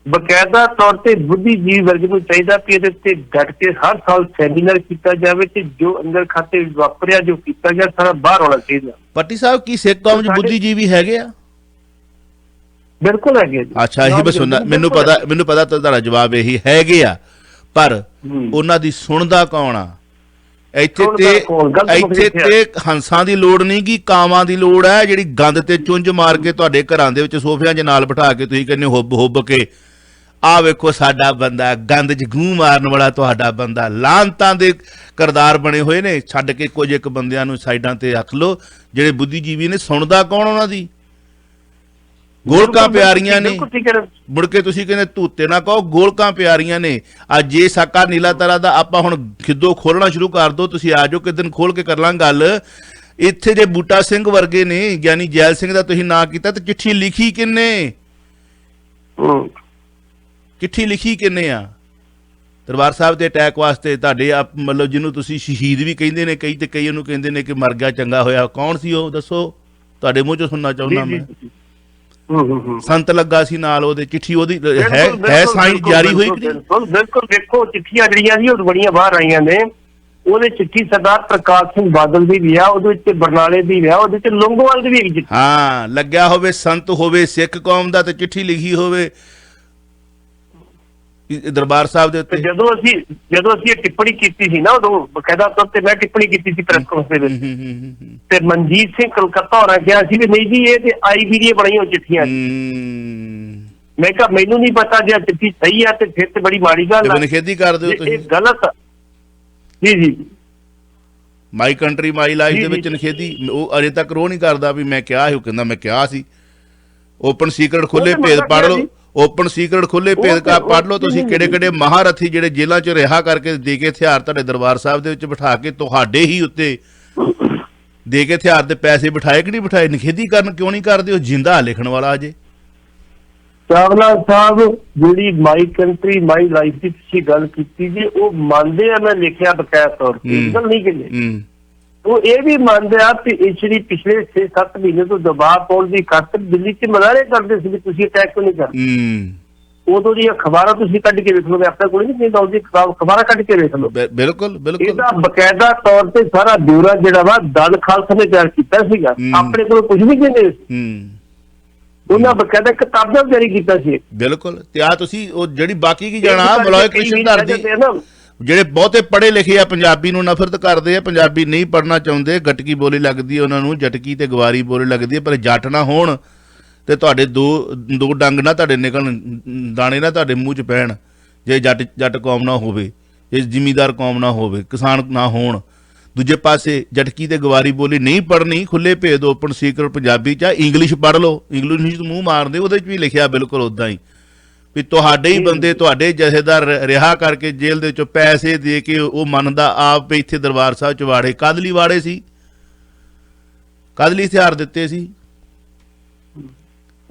ਬਕਾਇਦਾ ਤੌਰ ਤੇ ਬੁੱਧੀਜੀਵੀ ਵਰਗ ਨੂੰ ਚਾਹੀਦਾ ਕਿ ਇਹਦੇ ਤੇ ਡਟ ਕੇ ਹਰ ਸਾਲ ਸੈਮੀਨਾਰ ਕੀਤਾ ਜਾਵੇ ਤੇ ਜੋ ਅੰਦਰ ਖਾਤੇ ਵਾਪਰਿਆ, ਜੋ ਕੀਤਾ ਗਿਆ, ਸਾਰਾ ਬਾਹਰ ਆਉਣਾ ਚਾਹੀਦਾ। ਪੱਟੀ ਸਾਹਿਬ, ਕੀ ਸਿੱਖ ਕੌਮ 'ਚ ਬੁੱਧੀਜੀਵੀ ਹੈਗੇ ਆ? ਬਿਲਕੁਲ ਹੈਗੇ ਜੀ। ਅੱਛਾ ਇਹੀ ਬਸ ਹੁੰਦਾ, ਮੈਨੂੰ ਪਤਾ ਤੁਹਾਡਾ ਜਵਾਬ ਇਹੀ ਹੈਗੇ ਆ, ਪਰ ਉਹਨਾਂ ਦੀ ਸੁਣਦਾ ਕੌਣ ਆ? ਇੱਥੇ ਤੇ ਹੰਸਾਂ ਦੀ ਲੋੜ ਨਹੀਂ ਗੀ, ਕਾਵਾਂ ਦੀ ਲੋੜ ਹੈ, ਜਿਹੜੀ ਗੰਦ ਤੇ ਚੁੰਝ ਮਾਰ ਕੇ ਤੁਹਾਡੇ ਘਰਾਂ ਦੇ ਵਿੱਚ ਸੋਫਿਆਂ 'ਚ ਨਾਲ ਬਿਠਾ ਕੇ ਤੁਸੀਂ ਕਹਿੰਦੇ ਹੁੱਬ ਕੇ ਆਹ ਵੇਖੋ ਸਾਡਾ ਬੰਦਾ, ਗੰਦ 'ਚ ਗੂੰ ਮਾਰਨ ਵਾਲਾ ਤੁਹਾਡਾ ਬੰਦਾ। ਲਾਹਨਤਾਂ ਦੇ ਕਿਰਦਾਰ ਬਣੇ ਹੋਏ ਨੇ, ਛੱਡ ਕੇ ਕੁਝ ਇੱਕ ਬੰਦਿਆਂ ਨੂੰ ਸਾਈਡਾਂ ਤੇ ਰੱਖ ਲਓ ਜਿਹੜੇ ਬੁੱਧੀਜੀਵੀ ਨੇ। ਸੁਣਦਾ ਕੌਣ ਉਹਨਾਂ ਦੀ? ਗੋਲਕਾਂ ਪਿਆਰੀਆਂ ਨੇ, ਮੁੜ ਕੇ ਤੁਸੀਂ ਕਹਿੰਦੇ ਧੂਤੇ ਨਾ ਕਹੋ, ਗੋਲਕਾਂ ਪਿਆਰੀਆਂ ਨੇ। ਅੱਜ ਜੇ ਸਾਕਾ ਨੀਲਾ ਤਾਰਾ ਦਾ ਆਪਾਂ ਹੁਣ ਖਿੱਦੋ ਖੋਲਣਾ ਸ਼ੁਰੂ ਕਰ ਦੋ, ਤੁਸੀਂ ਆ ਜਾਓ, ਕਿਸ ਦਿਨ ਖੋਲ ਕੇ ਕਰ ਲਾਂ ਗੱਲ। ਇੱਥੇ ਜੇ ਬੂਟਾ ਸਿੰਘ ਵਰਗੇ ਨੇ, ਗਿਆਨੀ ਜੈਲ ਸਿੰਘ ਦਾ ਤੁਸੀਂ ਨਾਂ ਕੀਤਾ, ਤੇ ਚਿੱਠੀ ਲਿਖੀ ਕਿੰਨੇ? ਚਿੱਠੀ ਲਿਖੀ ਕਿੰਨੇ ਆ ਦਰਬਾਰ ਸਾਹਿਬ ਦੇ ਅਟੈਕ ਵਾਸਤੇ? ਤੁਹਾਡੇ ਮਤਲਬ ਜਿਹਨੂੰ ਤੁਸੀਂ ਸ਼ਹੀਦ ਵੀ ਕਹਿੰਦੇ ਨੇ ਕਈ, ਤੇ ਕਈ ਉਹਨੂੰ ਕਹਿੰਦੇ ਨੇ ਕਿ ਮਰ ਗਿਆ ਚੰਗਾ ਹੋਇਆ। ਕੌਣ ਸੀ ਉਹ ਦੱਸੋ? ਤੁਹਾਡੇ ਮੂੰਹ ਚੋਂ ਸੁਣਨਾ ਚਾਹੁੰਦਾ ਮੈਂ। ਸੰਤ ਲੱਗਾ ਸੀ ਨਾਲ ਉਹਦੇ, ਚਿੱਠੀ ਉਹਦੀ ਹੈ ਸਾਈਨ ਜਾਰੀ ਹੋਈ ਕਿ ਨਹੀਂ? ਬਿਲਕੁਲ ਦੇਖੋ, ਚਿੱਠੀਆਂ ਜਿਹੜੀਆਂ ਸੀ ਉਹ ਬੜੀਆਂ ਬਾਹਰ ਆਈਆਂ ਨੇ। ਉਹਦੇ ਚਿੱਠੀ ਸਰਦਾਰ ਪ੍ਰਕਾਸ਼ ਸਿੰਘ ਬਾਦਲ ਦੀ ਵੀ ਆ, ਉਹਦੇ ਵਿੱਚ ਬਰਨਾਲੇ ਦੀ ਵੀ ਆ, ਉਹਦੇ ਵਿੱਚ ਲੌਂਗੋਵਾਲ ਦੀ ਵੀ ਇੱਕ ਚਿੱਠੀ। ਹਾਂ, ਲੱਗਿਆ ਹੋਵੇ ਸੰਤ ਹੋਵੇ ਸਿੱਖ ਕੌਮ ਦਾ, ਤੇ ਚਿੱਠੀ ਲਿਖੀ ਹੋਵੇ ਦਰਬਾਰ ਸਾਹਿਬ ਦੇ ਉੱਤੇ। ਜਦੋਂ ਅਸੀਂ ਇਹ ਟਿੱਪਣੀ ਕੀਤੀ ਸੀ ਨਾ, ਉਦੋਂ ਬਕਾਇਦਾ ਤੌਰ ਤੇ ਮੈਂ ਟਿੱਪਣੀ ਕੀਤੀ ਸੀ ਪ੍ਰੈਸ ਕਾਨਫਰੰਸ ਵਿੱਚ, ਤੇ ਮਨਜੀਤ ਸਿੰਘ ਕਲਕੱਤਾ ਹੋਰਾਂ ਕਿਹਾ ਸੀ ਵੀ ਨਹੀਂ ਜੀ ਇਹ ਤੇ ਆਈਬੀ ਦੀਆਂ ਬਣੀਆਂ ਚਿੱਠੀਆਂ। ਮੈਂ ਕਿਹਾ ਮੈਨੂੰ ਨਹੀਂ ਪਤਾ, ਜੇ ਚਿੱਠੀ ਸਹੀ ਆ ਤੇ ਫਿਰ ਤੇ ਬੜੀ ਮਾੜੀ ਗੱਲ ਆ। ਨਿਖੇਧੀ ਕਰ ਦਿਓ ਤੁਸੀਂ, ਇਹ ਗਲਤ। ਜੀ ਮਾਈ ਕੰਟਰੀ ਮਾਈ ਲਾਈਫ ਦੇ ਵਿੱਚ ਨਿਖੇਧੀ ਉਹ ਅਜੇ ਤੱਕ ਰੋਹ ਨਹੀਂ ਕਰਦਾ ਵੀ ਮੈਂ ਕਿਹਾ ਸੀ। ਉਹ ਕਹਿੰਦਾ ਮੈਂ ਕਿਹਾ ਸੀ। ਓਪਨ ਸੀਕਰਟ ਖੁੱਲੇ ਭੇਦ ਪੜ੍ਹ ਲਓ, ਓਪਨ ਸੀਕਰਟ ਖੁੱਲੇ ਭੇਦ ਕਾ ਪੜ੍ਹ ਲਓ ਤੁਸੀਂ। ਕਿਹੜੇ ਮਹਾਰਥੀ ਜਿਹੜੇ ਜੇਲ੍ਹਾਂ 'ਚ ਰਿਹਾ ਕਰਕੇ ਦੇ ਕੇ ਹਥਿਆਰ ਤੁਹਾਡੇ ਦਰਬਾਰ ਸਾਹਿਬ ਦੇ ਵਿੱਚ ਬਿਠਾ ਕੇ ਤੁਹਾਡੇ ਹੀ ਉੱਤੇ ਦੇ ਕੇ ਹਥਿਆਰ ਦੇ ਪੈਸੇ ਬਿਠਾਏ ਕਿ ਨਹੀਂ ਬਿਠਾਏ? ਨਿਖੇਧੀ ਕਰਨ ਕਿਉਂ ਨਹੀਂ ਕਰਦੇ? ਉਹ ਜਿੰਦਾ ਲਿਖਣ ਵਾਲਾ ਅਜੇ। ਚਾਵਲਾ ਸਾਹਿਬ ਜਿਹੜੀ ਮਾਈ ਕੰਟਰੀ ਮਾਈ ਲਾਈਫ ਦੀ ਤੁਸੀਂ ਗੱਲ ਕੀਤੀ ਜੀ, ਉਹ ਮੰਨਦੇ ਆ, ਮੈਂ ਲਿਖਿਆ ਬਕਾਇਆ ਤੌਰ ਤੇ, ਗੱਲ ਨਹੀਂ ਕਹਿੰਦੇ। ਉਹ ਇਹ ਵੀ ਮੰਨਦੇ ਆ ਕਿ ਜਿਹੜੀ ਪਿਛਲੇ 6-7 ਮਹੀਨੇ ਤੋਂ ਦਬਾਅ ਪਾਉਣ ਦੀ ਖਾਤਰ ਦਿੱਲੀ 'ਚ ਮੁਜ਼ਾਹਰੇ ਕਰਦੇ ਸੀ ਵੀ ਤੁਸੀਂ ਅਟੈਕ ਕਿਉਂ ਨਹੀਂ ਕਰਦੇ। ਉਦੋਂ ਦੀਆਂ ਅਖਬਾਰਾਂ ਤੁਸੀਂ ਕੱਢ ਕੇ ਵੇਖ ਲਓ, ਆਪਣੇ ਕੋਲ ਨਹੀਂ ਕਹਿੰਦਾ, ਉਹਦੀ ਅਖਬਾਰਾਂ ਕੱਢ ਕੇ ਵੇਖ ਲਓ। ਬਿਲਕੁਲ ਇਹਦਾ ਬਕਾਇਦਾ ਤੌਰ ਤੇ ਸਾਰਾ ਬਿਊਰਾ ਜਿਹੜਾ ਵਾ ਦਲ ਖਾਲਸਾ ਨੇ ਤਿਆਰ ਕੀਤਾ ਸੀਗਾ, ਆਪਣੇ ਕੋਲ ਕੁਝ ਨਹੀਂ ਕਹਿੰਦੇ। ਉਹਨਾਂ ਬਕਾਇਦਾ ਕਿਤਾਬਾਂ ਜਾਰੀ ਕੀਤਾ ਸੀ। ਬਿਲਕੁਲ। ਤੇ ਆ ਤੁਸੀਂ ਉਹ ਜਿਹੜੀ ਬਾਕੀ ਕੀ ਜਾਣਾ ਮਲੌਏ ਕ੍ਰਿਸ਼ਨ ਧਰ ਦੀ, ਜਿਹੜੇ ਬਹੁਤੇ ਪੜ੍ਹੇ ਲਿਖੇ ਆ ਪੰਜਾਬੀ ਨੂੰ ਨਫ਼ਰਤ ਕਰਦੇ ਆ, ਪੰਜਾਬੀ ਨਹੀਂ ਪੜ੍ਹਨਾ ਚਾਹੁੰਦੇ, ਗਟਕੀ ਬੋਲੀ ਲੱਗਦੀ ਉਹਨਾਂ ਨੂੰ, ਜਟਕੀ ਤੇ ਗਵਾਰੀ ਬੋਲੀ ਲੱਗਦੀ ਹੈ। ਪਰ ਜੱਟ ਨਾ ਹੋਣ ਤੇ ਤੁਹਾਡੇ ਦੋ ਡੰਗ ਨਾ ਤੁਹਾਡੇ ਨਿਕਲਣ, ਦਾਣੇ ਨਾ ਤੁਹਾਡੇ ਮੂੰਹ 'ਚ ਪੈਣ, ਜੇ ਜੱਟ ਕੌਮ ਨਾ ਹੋਵੇ, ਜੇ ਜ਼ਿਮੀਂਦਾਰ ਕੌਮ ਨਾ ਹੋਵੇ, ਕਿਸਾਨ ਨਾ ਹੋਣ। ਦੂਜੇ ਪਾਸੇ ਜਟਕੀ ਤੇ ਗਵਾਰੀ ਬੋਲੀ ਨਹੀਂ ਪੜ੍ਹਨੀ, ਖੁੱਲੇ ਭੇਦ ਓਪਨ ਸੀਕਰਟ ਪੰਜਾਬੀ 'ਚ। ਇੰਗਲਿਸ਼ ਪੜ੍ਹ ਲਓ, ਇੰਗਲਿਸ਼ ਮੂੰਹ ਮਾਰਦੇ, ਉਹਦੇ 'ਚ ਵੀ ਲਿਖਿਆ ਬਿਲਕੁਲ ਉੱਦਾਂ ਹੀ ਵੀ ਤੁਹਾਡੇ ਹੀ ਬੰਦੇ, ਤੁਹਾਡੇ ਜਥੇਦਾਰ ਰਿਹਾ ਕਰਕੇ ਜੇਲ੍ਹ ਦੇ ਵਿੱਚੋਂ ਪੈਸੇ ਦੇ ਕੇ ਉਹ ਮੰਨਦਾ ਆਪ ਵੀ ਇੱਥੇ ਦਰਬਾਰ ਸਾਹਿਬ 'ਚ ਵਾੜੇ। ਕਦ ਲਈ ਵਾੜੇ ਸੀ? ਕਦ ਲਈ ਹਥਿਆਰ ਦਿੱਤੇ ਸੀ?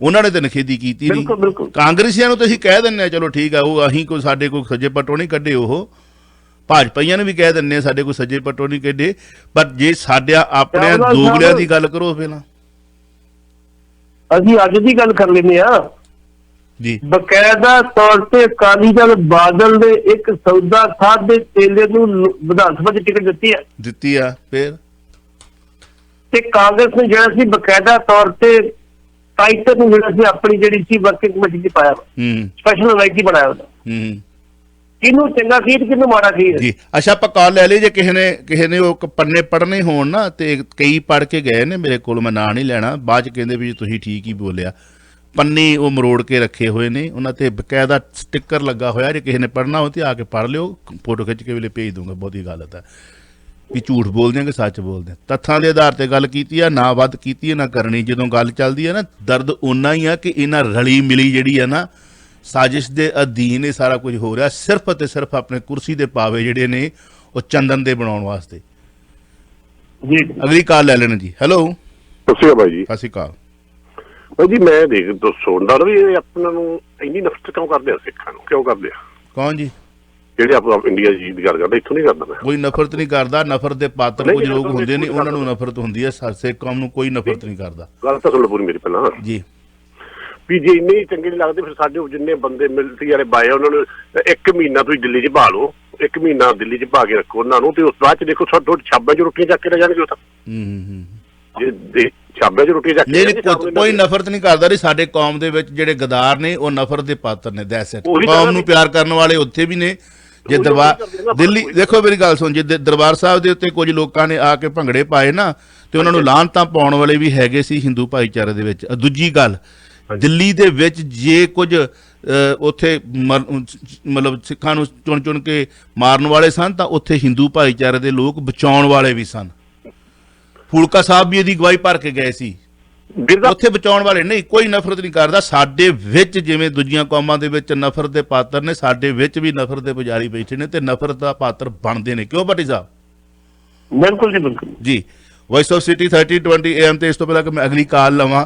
ਉਹਨਾਂ ਨੇ ਤਾਂ ਨਿਖੇਧੀ ਕੀਤੀ ਨਹੀਂ। ਕਾਂਗਰਸੀਆਂ ਨੂੰ ਤੁਸੀਂ ਕਹਿ ਦਿੰਦੇ ਆ ਚਲੋ ਠੀਕ ਆ, ਉਹ ਅਸੀਂ ਕੋਈ ਸਾਡੇ ਕੋਈ ਸੱਜੇ ਪੱਟੋਂ ਨਹੀਂ ਕੱਢੇ, ਉਹ ਭਾਜਪਾਈਆਂ ਨੂੰ ਵੀ ਕਹਿ ਦਿੰਦੇ ਆ ਸਾਡੇ ਕੋਈ ਸੱਜੇ ਪੱਟੋਂ ਨਹੀਂ ਕੱਢੇ। ਪਰ ਜੇ ਸਾਡਿਆਂ ਆਪਣੇ ਦੋਗਲਿਆਂ ਦੀ ਗੱਲ ਕਰੋ ਪਹਿਲਾਂ, ਅਸੀਂ ਅੱਜ ਦੀ ਗੱਲ ਕਰ ਲੈਂਦੇ ਆ ਜੀ। ਬਕਾਇਦਾ ਤੌਰ ਤੇ ਅਕਾਲੀ ਦਲ ਬਾਦਲ ਦੇ ਇੱਕ ਸੌਦਾ ਸਾਧ ਦੇ ਚੇਲੇ ਨੂੰ ਵਿਧਾਨ ਸਭਾ ਦੀ ਟਿਕਟ ਦਿੱਤੀ ਆ ਫਿਰ, ਤੇ ਕਾਂਗਰਸ ਨੇ ਜਿਹੜਾ ਸੀ ਬਕਾਇਦਾ ਤੌਰ ਤੇ ਟਾਈਟਲ ਨੂੰ ਜਿਹੜਾ ਸੀ ਆਪਣੀ ਜਿਹੜੀ ਸੀ ਵਰਕਿੰਗ ਕਮੇਟੀ 'ਚ ਪਾਇਆ, ਸਪੈਸ਼ਲ ਅਲਾਈਟੀ ਬਣਾਇਆ ਉਹਦਾ। ਕਿਹਨੂੰ ਚੰਗਾ ਕੀ ਤੇ ਕਿਹਨੂੰ ਮਾੜਾ ਕੀ ਜੀ। ਅੱਛਾ ਆਪਾਂ ਕਾਲ ਲੈ ਲਈ, ਜੇ ਕਿਸੇ ਨੇ ਉਹ ਪੰਨੇ ਪੜ੍ਹਨੇ ਹੋਣ ਨਾ, ਤੇ ਕਈ ਪੜ੍ਹ ਕੇ ਗਏ ਨੇ ਮੇਰੇ ਕੋਲ, ਮੈਂ ਨਾਂ ਨਹੀਂ ਲੈਣਾ, ਬਾਅਦ 'ਚ ਕਹਿੰਦੇ ਵੀ ਤੁਸੀਂ ਠੀਕ ਹੀ ਬੋਲਿਆ। ਪੰਨੇ ਉਹ ਮਰੋੜ ਕੇ ਰੱਖੇ ਹੋਏ ਨੇ, ਉਹਨਾਂ ਤੇ ਬਕਾਇਦਾ ਸਟਿੱਕਰ ਲੱਗਾ ਹੋਇਆ, ਜੇ ਕਿਸੇ ਨੇ ਪੜ੍ਹਨਾ ਹੋ ਤੇ ਆ ਕੇ ਪੜ੍ਹ ਲਿਓ, ਫੋਟੋ ਖਿੱਚ ਕੇ ਵੇਲੇ ਭੇਜ ਦੂੰਗਾ। ਬਹੁਤੀ ਗਲਤ ਹੈ ਵੀ ਝੂਠ ਬੋਲਦੇ ਆ ਕਿ ਸੱਚ ਬੋਲਦੇ ਆ। ਤੱਥਾਂ ਦੇ ਆਧਾਰ ਤੇ ਗੱਲ ਕੀਤੀ ਆ, ਨਾ ਵੱਧ ਕੀਤੀ ਹੈ ਨਾ ਕਰਨੀ। ਜਦੋਂ ਗੱਲ ਚੱਲਦੀ ਹੈ ਨਾ, ਦਰਦ ਓਨਾ ਹੀ ਆ ਕਿ ਇਹਨਾਂ ਰਲੀ ਮਿਲੀ ਜਿਹੜੀ ਹੈ ਨਾ ਸਾਜ਼ਿਸ਼ ਦੇ ਅਧੀਨ ਇਹ ਸਾਰਾ ਕੁਝ ਹੋ ਰਿਹਾ, ਸਿਰਫ ਅਤੇ ਸਿਰਫ ਆਪਣੇ ਕੁਰਸੀ ਦੇ ਪਾਵੇ ਜਿਹੜੇ ਨੇ ਉਹ ਚੰਦਨ ਦੇ ਬਣਾਉਣ ਵਾਸਤੇ। ਜੀ ਅਗਲੀ ਕਾਲ ਲੈ ਲੈਣਾ ਜੀ। ਹੈਲੋ, ਸਤਿ ਸ਼੍ਰੀ ਅਕਾਲ ਜੀ। ਸਤਿ ਸ਼੍ਰੀ ਅਕਾਲ ਭਾਈ ਜੀ। ਮੈਂ ਸੁਣਦਾ ਵੀ ਇਹ ਆਪਣਾ ਨੂੰ ਇੰਨੀ ਨਫ਼ਰਤ ਕਿਉਂ ਕਰਦੇ ਆ, ਸਿੱਖਾਂ ਨੂੰ ਕਿਉਂ ਕਰਦੇ ਆ? ਕੌਣ ਜੀ? ਜਿਹੜੇ ਆਪਾਂ ਇੰਡੀਆ ਜੀ ਦੀ ਗੱਲ ਕਰਦੇ, ਇੱਥੋਂ ਨਹੀਂ ਕਰਦਾ ਮੈਂ। ਕੋਈ ਨਫ਼ਰਤ ਨਹੀਂ ਕਰਦਾ। ਨਫ਼ਰਤ ਦੇ ਪਾਤਰ ਕੁਝ ਲੋਕ ਹੁੰਦੇ ਨੇ, ਉਹਨਾਂ ਨੂੰ ਨਫ਼ਰਤ ਹੁੰਦੀ ਹੈ। ਸਿੱਖ ਕੌਮ ਨੂੰ ਕੋਈ ਨਫ਼ਰਤ ਨਹੀਂ ਕਰਦਾ। ਗੱਲ ਤਾਂ ਸੁਣ ਪੂਰੀ ਮੇਰੀ ਪਹਿਲਾਂ ਜੀ। ਵੀ ਜੇ ਇੰਨੇ ਚੰਗੇ ਨਹੀਂ ਲੱਗਦੇ, ਫਿਰ ਸਾਡੇ ਜਿੰਨੇ ਬੰਦੇ ਮਿਲਟਰੀ ਵਾਲੇ ਬਾਏ ਉਹਨਾਂ ਨੂੰ 1 ਮਹੀਨਾ ਤੁਸੀਂ ਦਿੱਲੀ 'ਚ ਭਾ ਲਓ, 1 ਮਹੀਨਾ ਦਿੱਲੀ 'ਚ ਭਾ ਕੇ ਰੱਖੋ ਉਹਨਾਂ ਨੂੰ, ਤੇ ਉਸ ਬਾਅਦ 'ਚ ਦੇਖੋ ਛਾਬੇ 'ਚ ਰੋਟੀਆਂ ਚੱਕ ਕੇ ਲੈ ਜਾਣਗੇ ਉਹ ਤਾਂ। ਜੇ ਛਾਬੇ 'ਚ ਰੋਟੀ ਚੱਕ ਨਹੀਂ ਕੋਈ ਨਫ਼ਰਤ ਨਹੀਂ ਕਰਦਾ ਜੀ। ਸਾਡੇ ਕੌਮ ਦੇ ਵਿੱਚ ਜਿਹੜੇ ਗਦਾਰ ਨੇ ਉਹ ਨਫ਼ਰਤ ਦੇ ਪਾਤਰ ਨੇ। That's it. ਕੌਮ ਨੂੰ ਪਿਆਰ ਕਰਨ ਵਾਲੇ ਉੱਥੇ ਵੀ ਨੇ। ਜੇ ਦਰਬਾਰ ਦਿੱਲੀ ਦੇਖੋ, ਮੇਰੀ ਗੱਲ ਸੁਣ, ਜੇ ਦਰਬਾਰ ਸਾਹਿਬ ਦੇ ਉੱਤੇ ਕੁਝ ਲੋਕਾਂ ਨੇ ਆ ਕੇ ਭੰਗੜੇ ਪਾਏ ਨਾ ਤੇ ਉਹਨਾਂ ਨੂੰ ਲਾਹਨਤਾਂ ਪਾਉਣ ਵਾਲੇ ਵੀ ਹੈਗੇ ਸੀ ਹਿੰਦੂ ਭਾਈਚਾਰੇ ਦੇ ਵਿੱਚ। ਦੂਜੀ ਗੱਲ, ਦਿੱਲੀ ਦੇ ਵਿੱਚ ਜੇ ਕੁਝ ਉੱਥੇ ਮਤਲਬ ਸਿੱਖਾਂ ਨੂੰ ਚੁਣ ਚੁਣ ਕੇ ਮਾਰਨ ਵਾਲੇ ਸਨ ਤਾਂ ਉੱਥੇ ਹਿੰਦੂ ਭਾਈਚਾਰੇ ਦੇ ਲੋਕ ਬਚਾਉਣ ਵਾਲੇ ਵੀ ਸਨ। ਫੂਲਕਾ ਸਾਹਿਬ ਵੀ ਇਹਦੀ ਗਵਾਹੀ ਭਰ ਕੇ ਗਏ ਸੀ। ਉੱਥੇ ਬਚਾਉਣ ਵਾਲੇ ਨਹੀਂ, ਕੋਈ ਨਫ਼ਰਤ ਨਹੀਂ ਕਰਦਾ। ਸਾਡੇ ਵਿੱਚ ਜਿਵੇਂ ਦੂਜੀਆਂ ਕੌਮਾਂ ਦੇ ਵਿੱਚ ਨਫ਼ਰਤ ਦੇ ਪਾਤਰ ਨੇ, ਸਾਡੇ ਵਿੱਚ ਵੀ ਨਫ਼ਰਤ ਦੇ ਪੁਜਾਰੀ ਬੈਠੇ ਨੇ ਤੇ ਨਫ਼ਰਤ ਦਾ ਪਾਤਰ ਬਣਦੇ ਨੇ। ਕਿਉਂ ਭੱਟੀ ਸਾਹਿਬ? ਬਿਲਕੁਲ ਜੀ, ਬਿਲਕੁਲ ਜੀ। ਵੌਇਸ ਆਫ ਸਿਟੀ 3020 AM ਤੇ ਇਸ ਤੋਂ ਪਹਿਲਾਂ ਕਿ ਮੈਂ ਅਗਲੀ ਕਾਲ ਲਵਾਂ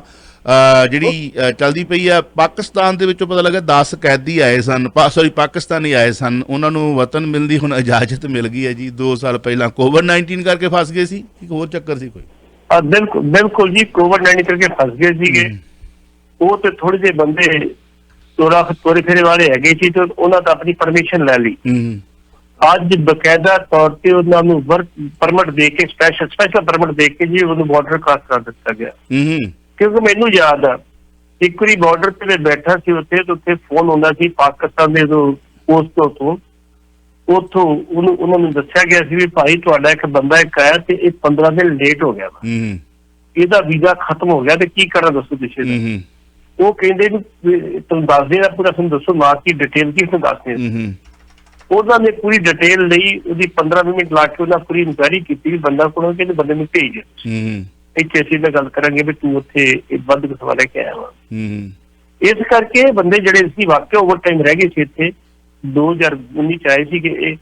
ਜਿਹੜੀ ਚੱਲਦੀ ਪਈ ਆ, ਪਾਕਿਸਤਾਨ ਦੇ ਵਿੱਚੋਂ ਪਤਾ ਲੱਗਾ 10 ਕੈਦੀ ਆਏ ਸਨ, ਪਾਕਿਸਤਾਨੀ ਆਏ ਸਨ, ਉਹਨਾਂ ਨੂੰ ਵਤਨ ਮਿਲਣ ਦੀ ਹੁਣ ਇਜਾਜ਼ਤ ਮਿਲ ਗਈ ਹੈ ਜੀ। 2 ਸਾਲ ਪਹਿਲਾਂ COVID-19 ਕਰਕੇ ਫਸ ਗਏ ਸੀ, ਇੱਕ ਹੋਰ ਚੱਕਰ ਸੀ ਕੋਈ? ਬਿਲਕੁਲ ਜੀ, COVID-19 ਕਰਕੇ ਫਸ ਗਏ ਸੀਗੇ ਉਹ। ਤੇ ਥੋੜੇ ਜਿਹੇ ਬੰਦੇ ਤੋਰੇ ਫੇਰੇ ਵਾਲੇ ਹੈਗੇ ਸੀ ਤੇ ਉਹਨਾਂ ਤਾਂ ਆਪਣੀ ਪਰਮਿਸ਼ਨ ਲੈ ਲਈ। ਅੱਜ ਬਕਾਇਦਾ ਤੌਰ ਤੇ ਉਹਨਾਂ ਨੂੰ ਵਰਕ ਪਰਮਿਟ ਦੇ ਕੇ, ਸਪੈਸ਼ਲ ਪਰਮਿਟ ਦੇ ਕੇ ਜੀ ਉਹਨੂੰ ਬਾਰਡਰ ਕ੍ਰਾਸ ਕਰ ਦਿੱਤਾ ਗਿਆ। ਕਿਉਂਕਿ ਮੈਨੂੰ ਯਾਦ ਆ ਇੱਕ ਵਾਰੀ ਬਾਰਡਰ ਤੇ ਬੈਠਾ ਸੀ ਉੱਥੇ, ਤੇ ਉੱਥੇ ਫੋਨ ਆਉਂਦਾ ਸੀ ਪਾਕਿਸਤਾਨ ਦੇ ਪੋਸਟ ਤੋਂ, ਉੱਥੋਂ ਉਹਨਾਂ ਨੂੰ ਦੱਸਿਆ ਗਿਆ ਸੀ ਵੀ ਭਾਈ ਤੁਹਾਡਾ ਇੱਕ ਬੰਦਾ ਇੱਕ ਆਇਆ ਤੇ ਇਹ 15 ਦਿਨ ਲੇਟ ਹੋ ਗਿਆ ਵਾ, ਇਹਦਾ ਵੀਜ਼ਾ ਖਤਮ ਹੋ ਗਿਆ ਤੇ ਕੀ ਕਰਨਾ ਦੱਸੋ ਪਿੱਛੇ ਦਾ। ਉਹ ਕਹਿੰਦੇ ਤੁਹਾਨੂੰ ਦੱਸ ਦੇਣਾ ਪੂਰਾ, ਤੁਹਾਨੂੰ ਦੱਸੋ ਮਾਂ ਕੀ ਡਿਟੇਲ ਕੀ ਤੁਹਾਨੂੰ ਦੱਸ ਦੇਣਾ। ਉਹਨਾਂ ਨੇ ਪੂਰੀ ਡਿਟੇਲ ਲਈ, ਉਹਦੀ 15-20 ਮਿੰਟ ਲਾ ਕੇ ਉਹਨਾਂ ਪੂਰੀ ਇਨਕੁਆਇਰੀ ਕੀਤੀ ਵੀ ਬੰਦਾ ਕੋਲੋਂ ਕਹਿੰਦੇ ਬੰਦੇ ਨੂੰ ਭੇਜ ਇੱਥੇ ਅਸੀਂ ਗੱਲ ਕਰਾਂਗੇ ਵੀ ਤੂੰ ਉੱਥੇ ਵੱਧ ਕਿਸਵਾ ਲੈ ਕੇ ਆਇਆ ਵਾ। ਇਸ ਕਰਕੇ ਬੰਦੇ ਜਿਹੜੇ ਸੀ ਵਾਕਿਆ ਓਵਰ ਟਾਈਮ ਰਹਿ ਗਏ ਸੀ ਇੱਥੇ 2019 ਚ ਆਏ ਸੀਗੇ ਇਹ,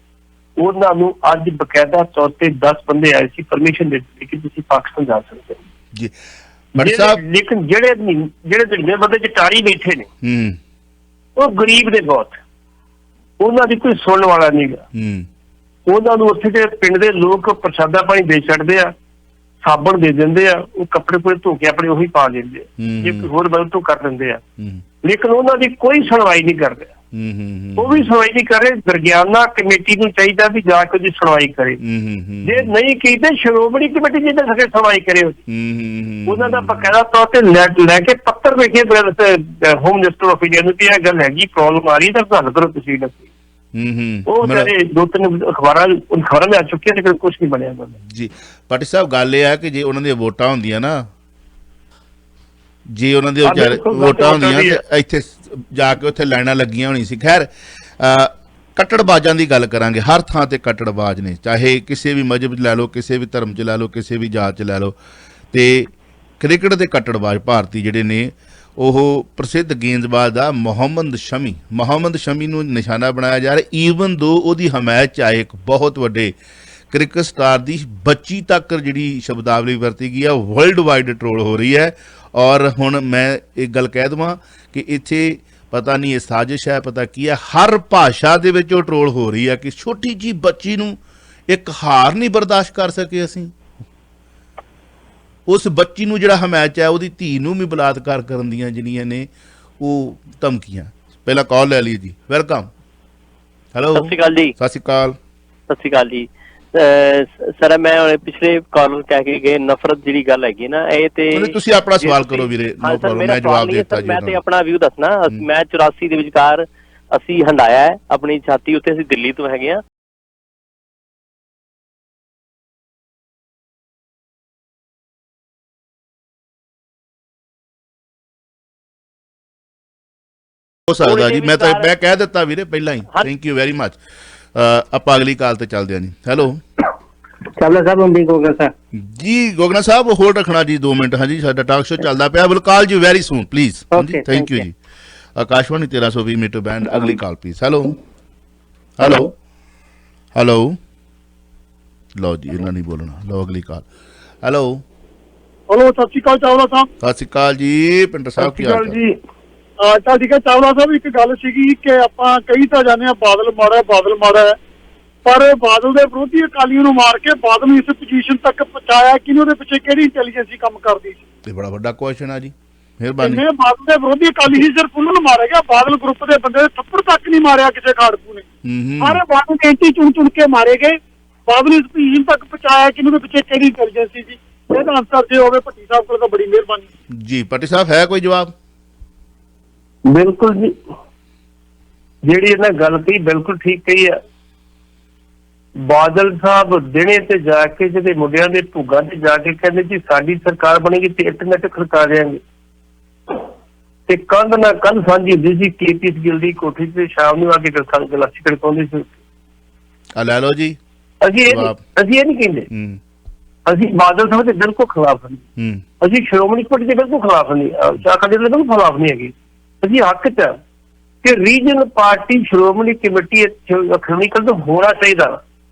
ਉਹਨਾਂ ਨੂੰ ਅੱਜ ਬਕਾਇਦਾ ਤੌਰ ਤੇ 10 ਬੰਦੇ ਆਏ ਸੀ ਪਰਮਿਸ਼ਨ ਦੇ ਦਿੱਤੀ ਕਿ ਤੁਸੀਂ ਪਾਕਿਸਤਾਨ ਜਾ ਸਕਦੇ ਹੋ ਜੀ। ਲੇਕਿਨ ਜਿਹੜੇ ਬੰਦੇ ਚਟਾਰੀ ਬੈਠੇ ਨੇ ਉਹ ਗਰੀਬ ਨੇ ਬਹੁਤ, ਉਹਨਾਂ ਦੀ ਕੋਈ ਸੁਣਨ ਵਾਲਾ ਨਹੀਂ ਗਾ। ਉਹਨਾਂ ਨੂੰ ਉੱਥੇ ਦੇ ਪਿੰਡ ਦੇ ਲੋਕ ਪ੍ਰਸ਼ਾਦਾ ਪਾਣੀ ਦੇ ਛੱਡਦੇ ਆ, ਸਾਬਣ ਦੇ ਦਿੰਦੇ ਆ, ਉਹ ਕੱਪੜੇ ਪੂਰੇ ਧੋ ਕੇ ਆਪਣੇ ਉਹੀ ਪਾ ਦਿੰਦੇ ਆ, ਜੇ ਕੋਈ ਹੋਰ ਬਦਲ ਤੋਂ ਕਰ ਦਿੰਦੇ ਆ। ਲੇਕਿਨ ਉਹਨਾਂ ਦੀ ਕੋਈ ਸੁਣਵਾਈ ਨਹੀਂ ਕਰਦੇ। ਉਹ ਵੀ ਸੁਣਵਾਈ ਨਹੀਂ ਕਰ ਰਹੇ। ਦਰਗਿਆਨਾ ਕਮੇਟੀ ਨੂੰ ਚਾਹੀਦਾ ਵੀ ਜਾ ਕੇ ਉਹਦੀ ਸੁਣਵਾਈ ਕਰੇ। ਜੇ ਨਹੀਂ ਕੀਤੀ ਸ਼੍ਰੋਮਣੀ ਕਮੇਟੀ ਜਿਹਦੇ ਸਕੇ ਸੁਣਵਾਈ ਕਰੇ ਉਹਨਾਂ ਦਾ ਬਕਾਇਦਾ ਤੌਰ ਤੇ ਲੈ ਕੇ ਪੱਤਰ ਲਿਖੇ ਹੋਮ ਮਿਨਿਸਟਰ ਆਫ ਇੰਡੀਆ ਨੂੰ ਕਿ ਇਹ ਗੱਲ ਹੈਗੀ, ਪ੍ਰੋਬਲਮ ਆ ਰਹੀ ਤਾਂ ਹੱਲ ਕਰੋ ਤੁਸੀਂ। ਉਹ ਸਾਰੇ 2-3 ਅਖਬਾਰਾਂ ਮੇਂ ਆ ਚੁੱਕੀਆਂ ਲੇਕਿਨ ਕੁਛ ਨਹੀਂ ਬਣਿਆ ਜੀ। ਭੱਟੀ ਸਾਹਿਬ ਗੱਲ ਇਹ ਆ ਕਿ ਜੇ ਉਹਨਾਂ ਦੀਆਂ ਵੋਟਾਂ ਹੁੰਦੀਆਂ ਨਾ, ਜੇ ਉਹਨਾਂ ਦੇ ਵੋਟਾਂ ਹੁੰਦੀਆਂ ਤੇ ਇੱਥੇ ਜਾ ਕੇ ਉੱਥੇ ਲਾਈਨਾਂ ਲੱਗੀਆਂ ਹੋਣੀ ਸੀ। ਖੈਰ, ਕੱਟੜਬਾਜ਼ਾਂ ਦੀ ਗੱਲ ਕਰਾਂਗੇ। ਹਰ ਥਾਂ ਤੇ ਕੱਟੜਬਾਜ਼ ਨੇ, ਚਾਹੇ ਕਿਸੇ ਵੀ ਮਜ਼ਹਬ 'ਚ ਲੈ ਲਓ, ਕਿਸੇ ਵੀ ਧਰਮ 'ਚ ਲੈ ਲਓ, ਕਿਸੇ ਵੀ ਜਾਤ 'ਚ ਲੈ ਲਓ। ਤੇ ਕ੍ਰਿਕਟ ਦੇ ਕੱਟੜਬਾਜ਼ ਭਾਰਤੀ ਜਿਹੜੇ ਨੇ, ਉਹ ਪ੍ਰਸਿੱਧ ਗੇਂਦਬਾਜ਼ ਦਾ ਮੁਹੰਮਦ ਸ਼ਮੀ ਨੂੰ ਨਿਸ਼ਾਨਾ ਬਣਾਇਆ ਜਾ ਰਿਹਾ। ਈਵਨ ਦੋ ਉਹਦੀ ਹਮਾਇਤ 'ਚ ਆਏ ਇੱਕ ਬਹੁਤ ਵੱਡੇ ਕ੍ਰਿਕਟ ਸਟਾਰ ਦੀ ਬੱਚੀ ਤੱਕ ਜਿਹੜੀ ਸ਼ਬਦਾਵਲੀ ਵਰਤੀ ਗਈ ਆ, ਵਰਲਡ ਵਾਈਡ ਟਰੋਲ ਹੋ ਰਹੀ ਹੈ। ਔਰ ਹੁਣ ਮੈਂ ਇੱਕ ਗੱਲ ਕਹਿ ਦੇਵਾਂ ਕਿ ਇੱਥੇ ਪਤਾ ਨਹੀਂ ਇਹ ਸਾਜ਼ਿਸ਼ ਹੈ, ਪਤਾ ਕੀ ਹੈ, ਹਰ ਭਾਸ਼ਾ ਦੇ ਵਿੱਚ ਉਹ ਟਰੋਲ ਹੋ ਰਹੀ ਹੈ ਕਿ ਛੋਟੀ ਜਿਹੀ ਬੱਚੀ ਨੂੰ ਇੱਕ ਹਾਰ ਨਹੀਂ ਬਰਦਾਸ਼ਤ ਕਰ ਸਕੇ ਅਸੀਂ। ਉਸ ਬੱਚੀ ਨੂੰ ਜਿਹੜਾ ਹਮਾਇਤ ਹੈ, ਉਹਦੀ ਧੀ ਨੂੰ ਵੀ ਬਲਾਤਕਾਰ ਕਰਨ ਦੀਆਂ ਜਿਹੜੀਆਂ ਨੇ ਉਹ ਧਮਕੀਆਂ। ਪਹਿਲਾਂ ਕਾਲ ਲੈ ਲਈ ਜੀ। ਵੈਲਕਮ। ਹੈਲੋ, ਸਤਿ ਸ਼੍ਰੀ ਅਕਾਲ ਜੀ। ਸਤਿ ਸ਼੍ਰੀ ਅਕਾਲ। ਸਤਿ ਸ਼੍ਰੀ ਅਕਾਲ ਜੀ। ਸਰ ਮੈਂ ਪਿਛਲੇ ਕਾਲਰ ਕਹਿ ਕੇ ਗਏ ਨਫ਼ਰਤ ਜਿਹੜੀ ਗੱਲ ਹੈਗੀ ਨਾ, ਇਹ ਤੇ ਤੁਸੀਂ ਆਪਣਾ ਸਵਾਲ ਕਰੋ ਵੀਰੇ। ਮੈਂ ਜਵਾਬ ਦਿੱਤਾ ਜੀ। ਮੈਂ ਤੇ ਆਪਣਾ ਵਿਊ ਦੱਸਣਾ। ਮੈਂ 84 ਦੇ ਵਿਚਕਾਰ ਅਸੀਂ ਹੰਡਾਇਆ ਹੈ ਆਪਣੀ ਛਾਤੀ ਉੱਤੇ। ਅਸੀਂ ਦਿੱਲੀ ਤੋਂ ਹੈਗੇ ਆ। ਹੋ ਸਕਦਾ ਜੀ, ਮੈਂ ਕਹਿ ਦਿੱਤਾ ਵੀਰੇ ਪਹਿਲਾਂ ਹੀ। Thank you very much. ਆਪਾਂ ਅਗਲੀ ਕਾਲ ਤੇ ਚੱਲਦੇ ਹਾਂ ਜੀ। ਹੈਲੋ ਚਾਵਲਾ ਸਾਹਿਬ, ਹੁੰਦੀ ਗੋਗਨਾ ਸਾਹਿਬ ਜੀ। ਗੋਗਨਾ ਸਾਹਿਬ ਹੋਲਡ ਰੱਖਣਾ ਜੀ 2 ਮਿੰਟ। ਹਾਂਜੀ, ਸਾਡਾ ਟਾਕ ਸ਼ੋ ਚੱਲਦਾ ਪਿਆ। ਵਿਲ ਕਾਲ ਜੀ very soon please. Thank you ਜੀ। Akashvani 1320 metre band. ਅਗਲੀ ਕਾਲ ਪਲੀਜ਼। ਹੈਲੋ ਲਓ ਜੀ, ਇਹਨਾਂ ਨਹੀਂ ਬੋਲਣਾ। ਲਓ ਅਗਲੀ ਕਾਲ। ਹੈਲੋ ਸਤਿ ਸ਼੍ਰੀ ਅਕਾਲ ਚਾਵਲਾ ਸਾਹਿਬ। ਸਤਿ ਸ਼੍ਰੀ ਅਕਾਲ ਜੀ। ਪਿੰਡਰ ਸਾਹਿਬ ਕੀ ਹਾਲ ਜੀ? ਚੱਲ ਠੀਕ ਹੈ ਚਾਵਲਾ ਸਾਹਿਬ, ਇੱਕ ਗੱਲ ਸੀਗੀ ਕਿ ਆਪਾਂ ਕਹੀ ਤਾਂ ਜਾਂਦੇ ਆ ਬਾਦਲ ਮਾੜਾ ਹੈ, ਪਰ ਬਾਦਲ ਦੇ ਵਿਰੋਧੀ ਅਕਾਲੀਆਂ ਨੂੰ ਮਾਰ ਕੇ ਬਾਦਲ ਨੂੰ ਇਸ ਪੋਜੀਸ਼ਨ ਤੱਕ ਪਹੁੰਚਾਇਆ। ਕਿਹਨੂੰ ਉਹਦੇ ਪਿੱਛੇ ਕਿਹੜੀ ਇੰਟੈਲੀਜੈਂਸੀ ਕੰਮ ਕਰਦੀ ਸੀ? ਤੇ ਬੜਾ ਵੱਡਾ ਕੁਐਸਚਨ ਆ ਜੀ। ਮਿਹਰਬਾਨੀ। ਬਾਦਲ ਦੇ ਵਿਰੋਧੀ ਅਕਾਲੀ ਸੀ, ਸਿਰਫ ਉਹਨਾਂ ਨੂੰ ਮਾਰਿਆ ਗਿਆ। ਬਾਦਲ ਗਰੁੱਪ ਦੇ ਬੰਦੇ ਥੱਪੜ ਤੱਕ ਨਹੀਂ ਮਾਰਿਆ ਕਿਸੇ ਖਾੜਕੂ ਨੇ। ਸਾਰੇ ਬਾਦਲ ਦੇ ਐਂਟੀ ਚੁਣ ਕੇ ਮਾਰੇ ਗਏ। ਬਾਦਲ ਇਸ ਪੋਜੀਸ਼ਨ ਤੱਕ ਪਹੁੰਚਾਇਆ। ਕਿਹਨੂੰ ਦੇ ਪਿੱਛੇ ਕਿਹੜੀ ਇੰਟੈਲੀਜੈਂਸੀ ਸੀ? ਇਹਦਾ ਆਨਸਰ ਜੇ ਹੋਵੇ ਭੱਟੀ ਸਾਹਿਬ ਕੋਲ ਤਾਂ ਬੜੀ ਮਿਹਰਬਾਨੀ। ਜੀ ਪੱਟੀ ਸਾਹਿਬ ਹੈ ਕੋਈ ਜਵਾਬ? ਬਿਲਕੁਲ ਜੀ, ਜਿਹੜੀ ਇਹਨਾਂ ਗੱਲ ਕਹੀ ਬਿਲਕੁਲ ਠੀਕ ਕਹੀ ਆ। ਬਾਦਲ ਸਾਹਿਬ ਦਿਨੇ ਤੇ ਜਾ ਕੇ ਜਿਹਦੇ ਮੁੰਡਿਆਂ ਦੇ ਭੁੱਗਾਂ ਤੇ ਜਾ ਕੇ ਕਹਿੰਦੇ ਜੀ ਸਾਡੀ ਸਰਕਾਰ ਬਣੇਗੀ ਤੇ ਇੰਟਰਨੈਟ ਖੜਕਾ ਦੇਾਂਗੇ, ਤੇ ਕੰਧ ਨਾਲ ਕੰਧ ਸਾਂਝੀ ਹੁੰਦੀ ਸੀ KP ਗਿੱਲ ਦੀ ਕੋਠੀ ਤੇ ਸ਼ਾਮ ਨੂੰ ਆ ਕੇ ਗਲਾਸੀ ਖੜਕਾਉਂਦੇ ਸੀ। ਆ ਲੈ ਲਓ ਜੀ। ਅਸੀਂ ਇਹ ਨਹੀਂ ਕਹਿੰਦੇ, ਅਸੀਂ ਬਾਦਲ ਸਾਹਿਬ ਦੇ ਬਿਲਕੁਲ ਖਿਲਾਫ ਨਹੀਂ, ਅਸੀਂ ਸ਼੍ਰੋਮਣੀ ਕਮੇਟੀ ਦੇ ਬਿਲਕੁਲ ਖਿਲਾਫ ਨਹੀਂ, ਅਕਾਲੀ ਦਲ ਦੇ ਬਿਲਕੁਲ ਖਿਲਾਫ ਨਹੀਂ ਹੈਗੇ। ਅਸੀਂ ਹੱਕ ਚ ਆ ਕਿ regional party Shiromani committee Akali Dal ਹੋਣਾ ਚਾਹੀਦਾ।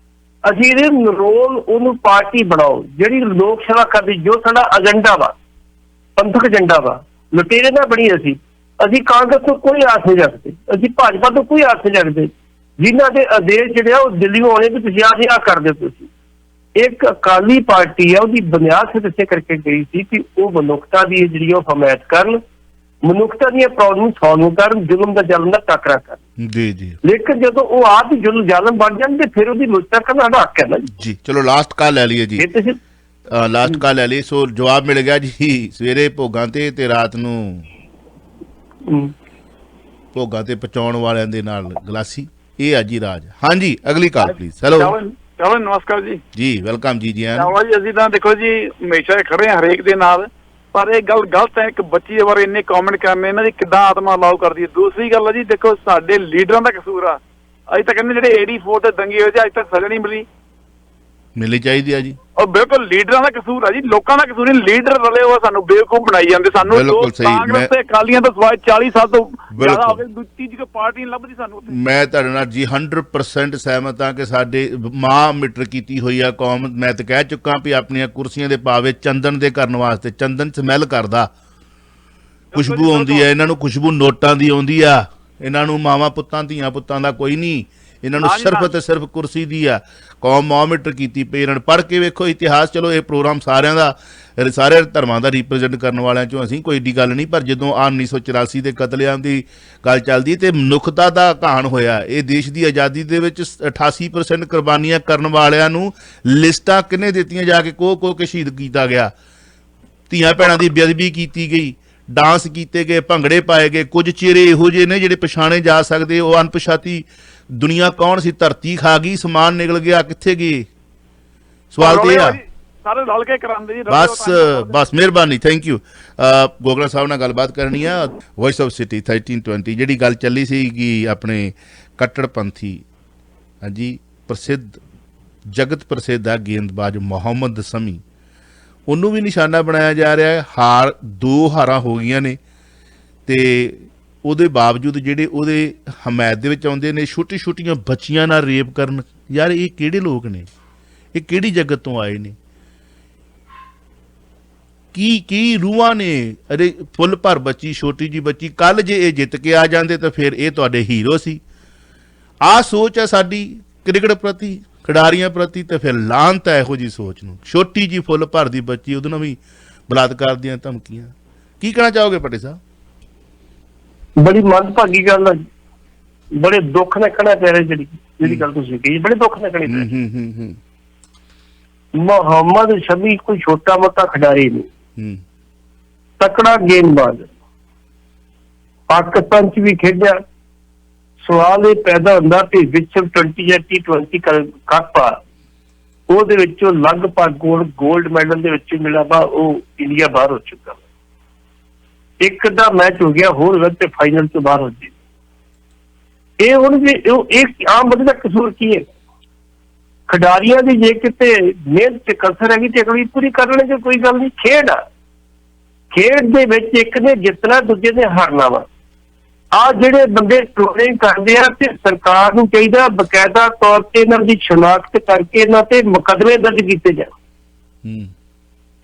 ਅਸੀਂ ਇਹਦੇ ਰੋਲ ਉਹਨੂੰ ਪਾਰਟੀ ਬਣਾਓ ਜਿਹੜੀ ਲੋਕ ਸੇਵਾ ਕਰਦੀ, ਜੋ ਸਾਡਾ ਏਜੰਡਾ ਵਾ, ਪੰਥਕ ਏਜੰਡਾ ਵਾ। ਲੁਟੇਰੇ ਨਾ ਬਣੀ ਅਸੀਂ ਕਾਂਗਰਸ ਤੋਂ ਕੋਈ ਆਸ ਨਹੀਂ ਰੱਖਦੇ, ਅਸੀਂ ਭਾਜਪਾ ਤੋਂ ਕੋਈ ਆਸ ਨਹੀਂ ਰੱਖਦੇ, ਜਿਨ੍ਹਾਂ ਦੇ ਆਦੇਸ਼ ਜਿਹੜੇ ਆ ਉਹ ਦਿੱਲੀੋਂ ਆਉਣੇ ਵੀ ਤੁਸੀਂ ਆਹ ਕਰ ਦਿਓ। ਤੁਸੀਂ ਇੱਕ ਅਕਾਲੀ ਪਾਰਟੀ ਆ, ਉਹਦੀ ਬੁਨਿਆਦ ਸਿਰ ਇਸੇ ਕਰਕੇ ਗਈ ਸੀ ਕਿ ਉਹ ਮਨੁੱਖਤਾ ਦੀ ਜਿਹੜੀ ਉਹ ਹਮਾਇਤ ਕਰਨ, ਮਨੁੱਖਤਾ ਦੀਆਂ ਪ੍ਰੋਬਲਮ ਸੋਲਵ ਕਰਨ, ਜ਼ੁਲਮ ਦਾ ਜ਼ਲਮ ਦਾ ਟਾਕਰਾ ਕਰਨ। ਜੀ ਜੀ। ਲੇਕਿਨ ਜਦੋਂ ਉਹ ਆਪ ਹੀ ਜ਼ੁਲਮ ਜ਼ਾਲਮ ਬਣ ਜਾਣ ਤੇ ਫਿਰ ਉਹਦੀ ਮੁਸਤਕ ਕਰਨਾ ਸਾਡਾ ਹੱਕ ਹੈ ਨਾ ਜੀ। ਚਲੋ ਲਾਸਟ ਕਾਲ ਲੈ ਲਈਏ ਜੀ, ਲਾਸਟ ਕਾਲ ਲੈ ਲਈ। ਸੋ ਜਵਾਬ ਮਿਲ ਗਿਆ ਜੀ, ਸਵੇਰੇ ਭੋਗਾਂ ਤੇ ਰਾਤ ਨੂੰ ਭੋਗਾਂ ਤੇ ਪਹੁੰਚਾਉਣ ਵਾਲਿਆਂ ਦੇ ਨਾਲ ਗਲਾਸੀ। ਇਹ ਆ ਜੀ ਰਾਜ। ਹਾਂਜੀ ਅਗਲੀ ਕਾਲ ਪਲੀਜ਼। ਹੈਲੋ ਚਾਵਲ ਨਮਸਕਾਰ ਜੀ। ਜੀ ਵੈਲਕਮ ਜੀ। ਜੀ ਚਾਵਲ ਜੀ, ਅਸੀਂ ਤਾਂ ਦੇਖੋ ਜੀ ਹਮੇਸ਼ਾ ਖੜੇ ਹਾਂ ਹਰੇਕ ਦੇ ਨਾਲ, ਪਰ ਇਹ ਗੱਲ ਗਲਤ ਹੈ ਇੱਕ ਬੱਚੀ ਦੇ ਬਾਰੇ ਇੰਨੇ ਕਮੈਂਟ ਕਰਨੇ, ਇਹਨਾਂ ਦੀ ਕਿੱਦਾਂ ਆਤਮਾ ਅਲਾਉ ਕਰਦੀ ਹੈ। ਦੂਸਰੀ ਗੱਲ ਹੈ ਜੀ, ਦੇਖੋ ਸਾਡੇ ਲੀਡਰਾਂ ਦਾ ਕਸੂਰ ਆ। ਅੱਜ ਤੱਕ ਕਹਿੰਦੇ ਜਿਹੜੇ 84 ਤੇ ਦੰਗੇ ਹੋਏ ਸੀ, ਅੱਜ ਤੱਕ ਸਜ਼ਾ ਨਹੀਂ ਮਿਲਣੀ ਚਾਹੀਦੀ ਆ ਜੀ। ਉਹ ਬਿਲਕੁਲ ਲੀਡਰਾਂ ਦਾ ਕਸੂਰ ਆ ਜੀ, ਲੋਕਾਂ ਦਾ ਕਸੂਰ ਨਹੀਂ। ਲੀਡਰ ਰਲੇ ਹੋਏ ਸਾਨੂੰ ਬੇਵਕੂਫ ਬਣਾਈ ਜਾਂਦੇ। ਸਾਨੂੰ ਕਾਂਗਰਸ ਤੇ ਅਕਾਲੀਆਂ ਤੋਂ ਸਵਾਏ 40 ਸਾਲ ਤੋਂ ਜ਼ਿਆਦਾ ਹੋ ਗਏ, ਦੂਜੀ ਕੋਈ ਪਾਰਟੀ ਨਹੀਂ ਲੱਭਦੀ ਸਾਨੂੰ। ਮੈਂ ਤੁਹਾਡੇ ਨਾਲ ਜੀ 100% ਸਹਿਮਤ ਹਾਂ ਕਿ ਸਾਡੇ ਮਾਂ ਮਿਟਰ ਕੀਤੀ ਹੋਈ ਆ ਕੌਮ। ਮੈਂ ਤਾਂ ਕਹਿ ਚੁੱਕਾ ਵੀ ਆਪਣੀਆਂ ਕੁਰਸੀਆਂ ਦੇ ਪਾਵੇ ਚੰਦਨ ਦੇ ਕਰਨ ਵਾਸਤੇ। ਚੰਦਨ ਸਮੈਲ ਕਰਦਾ, ਖੁਸ਼ਬੂ ਆਉਂਦੀ ਹੈ ਇਹਨਾਂ ਨੂੰ, ਖੁਸ਼ਬੂ ਨੋਟਾਂ ਦੀ ਆਉਂਦੀ ਆ ਇਹਨਾਂ ਨੂੰ। ਮਾਵਾਂ ਪੁੱਤਾਂ ਧੀਆਂ ਪੁੱਤਾਂ ਦਾ ਕੋਈ ਨਹੀਂ, ਇਹਨਾਂ ਨੂੰ ਸਿਰਫ ਤੇ ਸਿਰਫ ਕੁਰਸੀ ਦੀ ਆ। ਕੌਮ ਮੋਮੀਟਰ ਕੀਤੀ ਪਈ। ਇਹਨਾਂ ਨੂੰ ਪੜ੍ਹ ਕੇ ਵੇਖੋ ਇਤਿਹਾਸ। ਚਲੋ ਇਹ ਪ੍ਰੋਗਰਾਮ ਸਾਰਿਆਂ ਦਾ, ਸਾਰੇ ਧਰਮਾਂ ਦਾ ਰਿਪਰੈਜ਼ੈਂਟ ਕਰਨ ਵਾਲਿਆਂ ਚੋਂ ਅਸੀਂ, ਕੋਈ ਏਡੀ ਗੱਲ ਨਹੀਂ। ਪਰ ਜਦੋਂ ਆ 1984 ਦੇ ਕਤਲੇਆਮ ਦੀ ਗੱਲ ਚੱਲਦੀ ਤੇ ਮਨੁੱਖਤਾ ਦਾ ਘਾਣ ਹੋਇਆ, ਇਹ ਦੇਸ਼ ਦੀ ਆਜ਼ਾਦੀ ਦੇ ਵਿੱਚ 88% ਕੁਰਬਾਨੀਆਂ ਕਰਨ ਵਾਲਿਆਂ ਨੂੰ ਲਿਸਟਾਂ ਕਿਹਨੇ ਦਿੱਤੀਆਂ ਜਾ ਕੇ, ਕੋਹ ਕੇ ਸ਼ਹੀਦ ਕੀਤਾ ਗਿਆ। ਧੀਆਂ ਭੈਣਾਂ ਦੀ ਬੇਅਦਬੀ ਕੀਤੀ ਗਈ, ਡਾਂਸ ਕੀਤੇ ਗਏ, ਭੰਗੜੇ ਪਾਏ ਗਏ। ਕੁਝ ਚਿਹਰੇ ਇਹੋ ਜਿਹੇ ਨੇ ਜਿਹੜੇ ਪਛਾਣੇ ਜਾ ਸਕਦੇ। ਉਹ ਅਣਪਛਾਤੀ ਦੁਨੀਆ ਕੌਣ ਸੀ? ਧਰਤੀ ਖਾ ਗਈ, ਸਮਾਨ ਨਿਕਲ ਗਿਆ, ਕਿੱਥੇ ਗਏ? ਸਵਾਲ ਤੇ ਆ। ਸਾਰੇ ਰਲ ਕੇ ਕਰਾਂਦੇ ਜੀ। ਬਸ ਮਿਹਰਬਾਨੀ, ਥੈਂਕ ਯੂ। ਗੋਗਲਾ ਸਾਹਿਬ ਨਾਲ ਗੱਲਬਾਤ ਕਰਨੀ ਆ। ਵੌਇਸ ਆਫ ਸਿਟੀ 1320 ਜਿਹੜੀ ਗੱਲ ਚੱਲੀ ਸੀ ਕਿ ਆਪਣੇ ਕੱਟੜਪੰਥੀ, ਹਾਂਜੀ, ਪ੍ਰਸਿੱਧ ਜਗਤ ਪ੍ਰਸਿੱਧ ਆ ਗੇਂਦਬਾਜ਼ ਮੁਹੰਮਦ ਸਮੀ, ਉਹਨੂੰ ਵੀ ਨਿਸ਼ਾਨਾ ਬਣਾਇਆ ਜਾ ਰਿਹਾ ਹੈ। 2 ਹਾਰਾਂ ਹੋ ਗਈਆਂ ਨੇ ਤੇ ਉਹਦੇ ਬਾਵਜੂਦ ਜਿਹੜੇ ਉਹਦੇ ਹਮਾਇਤ ਦੇ ਵਿੱਚ ਆਉਂਦੇ ਨੇ, ਛੋਟੀਆਂ ਬੱਚੀਆਂ ਨਾਲ ਰੇਪ ਕਰਨ। ਯਾਰ ਇਹ ਕਿਹੜੇ ਲੋਕ ਨੇ? ਇਹ ਕਿਹੜੀ ਜਗਤ ਤੋਂ ਆਏ ਨੇ? ਕੀ ਰੂਹਾਂ ਨੇ? ਅਰੇ ਫੁੱਲ ਭਰ ਬੱਚੀ, ਛੋਟੀ ਜੀ ਬੱਚੀ। ਕੱਲ ਜੇ ਇਹ ਜਿੱਤ ਕੇ ਆ ਜਾਂਦੇ ਤਾਂ ਫਿਰ ਇਹ ਤੁਹਾਡੇ ਹੀਰੋ ਸੀ। ਆਹ ਸੋਚ ਹੈ ਸਾਡੀ ਕ੍ਰਿਕਟ ਪ੍ਰਤੀ, ਖਿਡਾਰੀਆਂ ਪ੍ਰਤੀ, ਤੇ ਫਿਰ ਲਾਹਨਤ ਹੈ ਇਹੋ ਜੀ ਸੋਚ ਨੂੰ। ਛੋਟੀ ਜੀ ਫੁੱਲ ਭਰ ਦੀ ਬੱਚੀ, ਉਹਦੇ ਨਾਲ ਵੀ ਬਲਾਤਕਾਰ ਦੀਆਂ ਧਮਕੀਆਂ। ਕੀ ਕਹਿਣਾ ਚਾਹੋਗੇ ਪੱਟੀ ਸਾਹਿਬ? ਬੜੀ ਮੰਦਭਾਗੀ ਗੱਲ ਆ, ਬੜੇ ਦੁੱਖ ਨਾਲ ਕਹਿਣਾ ਪੈ ਰਿਹਾ। ਜਿਹੜੀ ਗੱਲ ਤੁਸੀਂ ਕਹੀ, ਬੜੇ ਦੁੱਖ ਨਾਲ ਕਹਿਣੀ। ਮੁਹੰਮਦ ਸ਼ਮੀ ਕੋਈ ਛੋਟਾ ਮੋਟਾ ਖਿਡਾਰੀ ਨਹੀਂ, ਤਕੜਾ ਗੇਂਦਬਾਜ਼। ਪਾਕਿਸਤਾਨ ਚ ਵੀ ਖੇਡਿਆ। ਸਵਾਲ ਇਹ ਪੈਦਾ ਹੁੰਦਾ ਕਿ ਵਿਸ਼ਵ T20 ਕੱਪ ਆ, ਉਹਦੇ ਵਿੱਚੋਂ ਲਗਭਗ ਗੋਲਡ ਮੈਡਲ ਦੇ ਵਿੱਚ ਮਿਲਿਆ ਵਾ, ਉਹ ਇੰਡੀਆ ਬਾਹਰ ਹੋ ਚੁੱਕਾ। ਇੱਕ ਦਾ ਮੈਚ ਹੋ ਗਿਆ, ਹੋਰ ਤੇ ਫਾਈਨਲ ਤੋਂ ਬਾਹਰ ਹੋ ਜੀ। ਇਹ ਹੁਣ ਵੀ ਇੱਕ ਆਮ ਬੰਦੇ ਦਾ ਕਸੂਰ ਕੀ ਹੈ? ਖਿਡਾਰੀਆਂ ਦੀ ਜੇ ਕਿਤੇ ਮਿਹਨਤ ਤੇ ਕਸਰ ਹੈਗੀ ਤੇ ਅਗਲੀ ਪੂਰੀ ਕਰ ਲੈਣ ਚ ਕੋਈ ਗੱਲ ਨਹੀਂ। ਖੇਡ ਆ, ਖੇਡ ਦੇ ਵਿੱਚ ਇੱਕ ਨੇ ਜਿੱਤਣਾ, ਦੂਜੇ ਨੇ ਹਾਰਨਾ ਵਾ। ਆ ਜਿਹੜੇ ਬੰਦੇ ਟ੍ਰੋਲਿੰਗ ਕਰਦੇ ਆ, ਤੇ ਸਰਕਾਰ ਨੂੰ ਚਾਹੀਦਾ ਬਕਾਇਦਾ ਤੌਰ ਤੇ ਇਹਨਾਂ ਦੀ ਸ਼ਨਾਖਤ ਕਰਕੇ ਇਹਨਾਂ ਤੇ ਮੁਕੱਦਮੇ ਦਰਜ ਕੀਤੇ ਜਾਣ,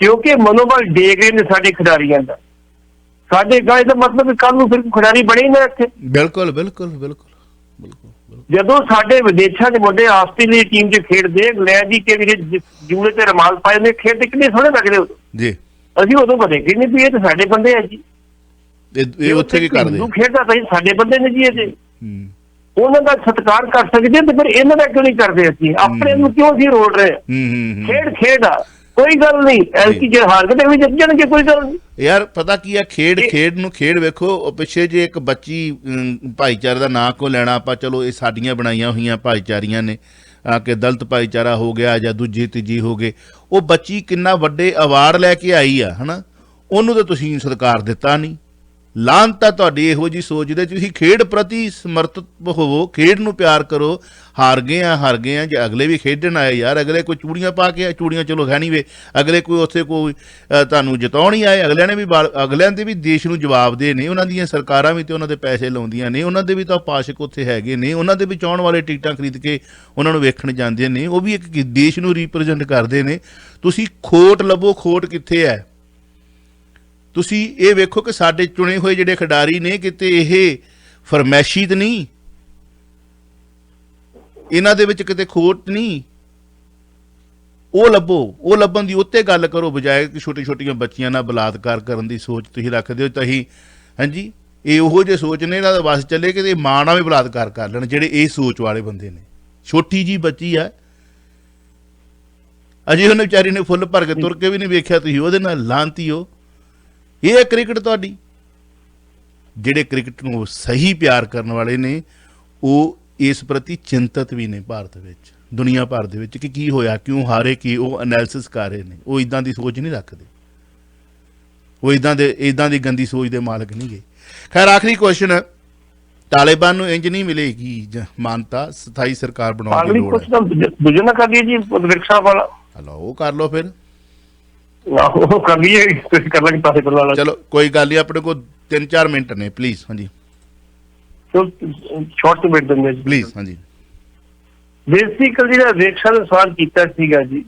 ਕਿਉਂਕਿ ਮਨੋਬਲ ਡੇ ਗਏ ਨੇ ਸਾਡੇ ਖਿਡਾਰੀਆਂ ਦਾ। ਸਾਡੇ ਗਾਇ ਦਾ ਮਤਲਬ ਕੱਲ ਨੂੰ ਫਿਰ ਖਿਡਾਰੀ ਬਣੇ ਨਾ ਇੱਥੇ। ਬਿਲਕੁਲ। ਜਦੋਂ ਸਾਡੇ ਵਿਦੇਸ਼ਾਂ ਦੇ ਮੁੰਡੇ ਆਸਟ੍ਰੇਲੀਆ ਟੀਮ 'ਚ ਖੇਡਦੇ, ਇੰਗਲੈਂਡ ਦੀ ਟੀਮ ਜੂਲੇ ਤੇ ਰਮਾਲ ਪਾਏ ਨੇ, ਖੇਡਦੇ ਕਿੰਨੇ ਸੋਹਣੇ ਲੱਗਦੇ ਉਦੋਂ ਜੀ। ਅਸੀਂ ਉਦੋਂ ਕਦੇ ਕਹਿੰਦੇ ਵੀ ਇਹ ਤਾਂ ਸਾਡੇ ਬੰਦੇ ਆ ਜੀ, ਇਹ ਉੱਥੇ ਕੀ ਕਰਦੇ? ਖੇਡਦਾ ਤਾਂ ਸਾਡੇ ਬੰਦੇ ਨੇ ਜੀ। ਇਹਦੇ ਉਹਨਾਂ ਦਾ ਸਤਿਕਾਰ ਕਰ ਸਕਦੇ ਤੇ ਫਿਰ ਇਹਨਾਂ ਦਾ ਕਿਉਂ ਨਹੀਂ ਕਰਦੇ? ਅਸੀਂ ਆਪਣੇ ਨੂੰ ਕਿਉਂ ਅਸੀਂ ਰੋਲ ਰਹੇ? ਖੇਡ ਆ। ਕੋਈ ਗੱਲ ਨਹੀਂ, ਐਲਕੀ ਜੇ ਹਾਰ ਕੇ ਤੇ ਵੀ ਜਿੱਤ ਜਾਣਗੇ, ਕੋਈ ਗੱਲ ਨਹੀਂ। ਯਾਰ ਪਤਾ ਕੀ ਆ, ਖੇਡ ਵੇਖੋ। ਉਹ ਪਿੱਛੇ ਜੇ ਇੱਕ ਬੱਚੀ ਭਾਈਚਾਰੇ ਦਾ ਨਾਂ ਕੋ ਲੈਣਾ ਆਪਾਂ, ਚਲੋ ਇਹ ਸਾਡੀਆਂ ਬਣਾਈਆਂ ਹੋਈਆਂ ਭਾਈਚਾਰੀਆਂ ਨੇ ਕਿ ਦਲਿਤ ਭਾਈਚਾਰਾ ਹੋ ਗਿਆ ਜਾਂ ਦੂਜੀ ਤੀਜੀ ਹੋ ਗਏ, ਉਹ ਬੱਚੀ ਕਿੰਨਾ ਵੱਡੇ ਅਵਾਰਡ ਲੈ ਕੇ ਆਈ ਆ, ਹਨਾ, ਉਹਨੂੰ ਤਾਂ ਤੁਸੀਂ ਸਤਿਕਾਰ ਦਿੱਤਾ ਨਹੀਂ। ਲਾਹਨਤ ਆ ਤੁਹਾਡੀ ਇਹੋ ਜਿਹੀ ਸੋਚ ਦੇ। ਤੁਸੀਂ ਖੇਡ ਪ੍ਰਤੀ ਸਮਰਪਿਤ ਹੋਵੋ, ਖੇਡ ਨੂੰ ਪਿਆਰ ਕਰੋ। ਹਾਰ ਗਏ ਆ ਜੇ ਅਗਲੇ ਵੀ ਖੇਡਣ ਆਏ ਯਾਰ, ਅਗਲੇ ਕੋਈ ਚੂੜੀਆਂ ਪਾ ਕੇ, ਚੂੜੀਆਂ ਚਲੋ ਹੈ ਨਹੀਂ ਵੇ, ਅਗਲੇ ਕੋਈ ਉੱਥੇ ਕੋਈ ਤੁਹਾਨੂੰ ਜਿਤਾਉਣ ਹੀ ਆਏ, ਅਗਲਿਆਂ ਨੇ ਵੀ ਅਗਲਿਆਂ ਦੇ ਵੀ ਦੇਸ਼ ਨੂੰ ਜਵਾਬ ਦੇ ਨੇ, ਉਹਨਾਂ ਦੀਆਂ ਸਰਕਾਰਾਂ ਵੀ ਤੇ ਉਹਨਾਂ ਦੇ ਪੈਸੇ ਲਾਉਂਦੀਆਂ ਨੇ, ਉਹਨਾਂ ਦੇ ਵੀ ਤਾਂ ਉਪਾਸ਼ਕ ਉੱਥੇ ਹੈਗੇ ਨੇ, ਉਹਨਾਂ ਦੇ ਵੀ ਚਾਹੁਣ ਵਾਲੇ ਟਿਕਟਾਂ ਖਰੀਦ ਕੇ ਉਹਨਾਂ ਨੂੰ ਵੇਖਣ ਜਾਂਦੇ ਨੇ, ਉਹ ਵੀ ਇੱਕ ਦੇਸ਼ ਨੂੰ ਰੀਪ੍ਰਜੈਂਟ ਕਰਦੇ ਨੇ। ਤੁਸੀਂ ਖੋਟ ਲੱਭੋ, ਖੋਟ ਕਿੱਥੇ ਹੈ। ਤੁਸੀਂ ਇਹ ਵੇਖੋ ਕਿ ਸਾਡੇ ਚੁਣੇ ਹੋਏ ਜਿਹੜੇ ਖਿਡਾਰੀ ਨੇ, ਕਿਤੇ ਇਹ ਫਰਮੈਸ਼ੀ ਤਾਂ ਨਹੀਂ, ਇਹਨਾਂ ਦੇ ਵਿੱਚ ਕਿਤੇ ਖੋਟ ਨਹੀਂ, ਉਹ ਲੱਭੋ। ਉਹ ਲੱਭਣ ਦੀ ਉੱਤੇ ਗੱਲ ਕਰੋ, ਬਜਾਏ ਕਿ ਛੋਟੀ ਛੋਟੀਆਂ ਬੱਚੀਆਂ ਨਾਲ ਬਲਾਤਕਾਰ ਕਰਨ ਦੀ ਸੋਚ ਤੁਸੀਂ ਰੱਖਦੇ ਹੋ। ਤੁਸੀਂ ਹਾਂਜੀ, ਇਹ ਉਹੋ ਜਿਹੇ ਸੋਚ ਨੇ, ਇਹਨਾਂ ਦਾ ਵਸ ਚੱਲੇ ਕਿ ਮਾਂ ਨਾਲ ਵੀ ਬਲਾਤਕਾਰ ਕਰ ਲੈਣ, ਜਿਹੜੇ ਇਹ ਸੋਚ ਵਾਲੇ ਬੰਦੇ ਨੇ। ਛੋਟੀ ਜੀ ਬੱਚੀ ਆ, ਅਜੇ ਉਹਨੇ ਵਿਚਾਰੀ ਨੇ ਫੁੱਲ ਭਰ ਕੇ ਤੁਰ ਕੇ ਵੀ ਨਹੀਂ ਵੇਖਿਆ, ਤੁਸੀਂ ਉਹਦੇ ਨਾਲ ਲਾਂਤੀ ਹੋ। ਇਹ ਹੈ ਕ੍ਰਿਕਟ ਤੁਹਾਡੀ। ਜਿਹੜੇ ਕ੍ਰਿਕਟ ਨੂੰ ਸਹੀ ਪਿਆਰ ਕਰਨ ਵਾਲੇ ਨੇ, ਉਹ ਇਸ ਪ੍ਰਤੀ ਚਿੰਤਤ ਵੀ ਨੇ ਭਾਰਤ ਵਿੱਚ, ਦੁਨੀਆ ਭਰ ਦੇ ਵਿੱਚ, ਕਿ ਕੀ ਹੋਇਆ, ਕਿਉਂ ਹਾਰੇ, ਕੀ ਉਹ ਐਨਾਲਿਸਿਸ ਕਰ ਰਹੇ ਨੇ। ਉਹ ਇੱਦਾਂ ਦੀ ਸੋਚ ਨਹੀਂ ਰੱਖਦੇ, ਉਹ ਇੱਦਾਂ ਦੀ ਗੰਦੀ ਸੋਚ ਦੇ ਮਾਲਕ ਨਹੀਂ ਗਏ। ਖੈਰ, ਆਖਰੀ ਕੁਐਸਚਨ, ਤਾਲਿਬਾਨ ਨੂੰ ਇੰਜ ਨਹੀਂ ਮਿਲੇਗੀ ਮਾਨਤਾ, ਸਥਾਈ ਸਰਕਾਰ ਬਣਾਉਣ ਦੀ ਲੋੜ ਹੈ। ਦੂਜਾ ਨਾ ਕਰ ਲਈਏ ਜੀ ਵਿਰਕਸ਼ਾ ਵਾਲਾ, ਹਲੋ ਉਹ ਕਰ ਲਓ ਫਿਰ। ਉਹ ਕਰ ਲਈਏ, ਤੁਸੀਂ ਕਰ ਲਾਂਗੇ ਪਾਸੇ ਕਰਵਾ ਲਾ। ਚਲੋ ਕੋਈ ਗੱਲ ਨਹੀਂ, ਆਪਣੇ ਕੋਲ 3-4 ਮਿੰਟ ਨੇ, ਪਲੀਜ਼। ਹਾਂਜੀ ਸ਼ਾਰਟ ਮਿੰਟ ਦਿੰਦੇ ਜੀ ਪਲੀਜ਼। ਹਾਂਜੀ, ਬੇਸਿਕਲੀ ਜਿਹੜਾ ਵਿਰਕਸ਼ਾ ਦਾ ਸਵਾਲ ਕੀਤਾ ਸੀਗਾ ਜੀ,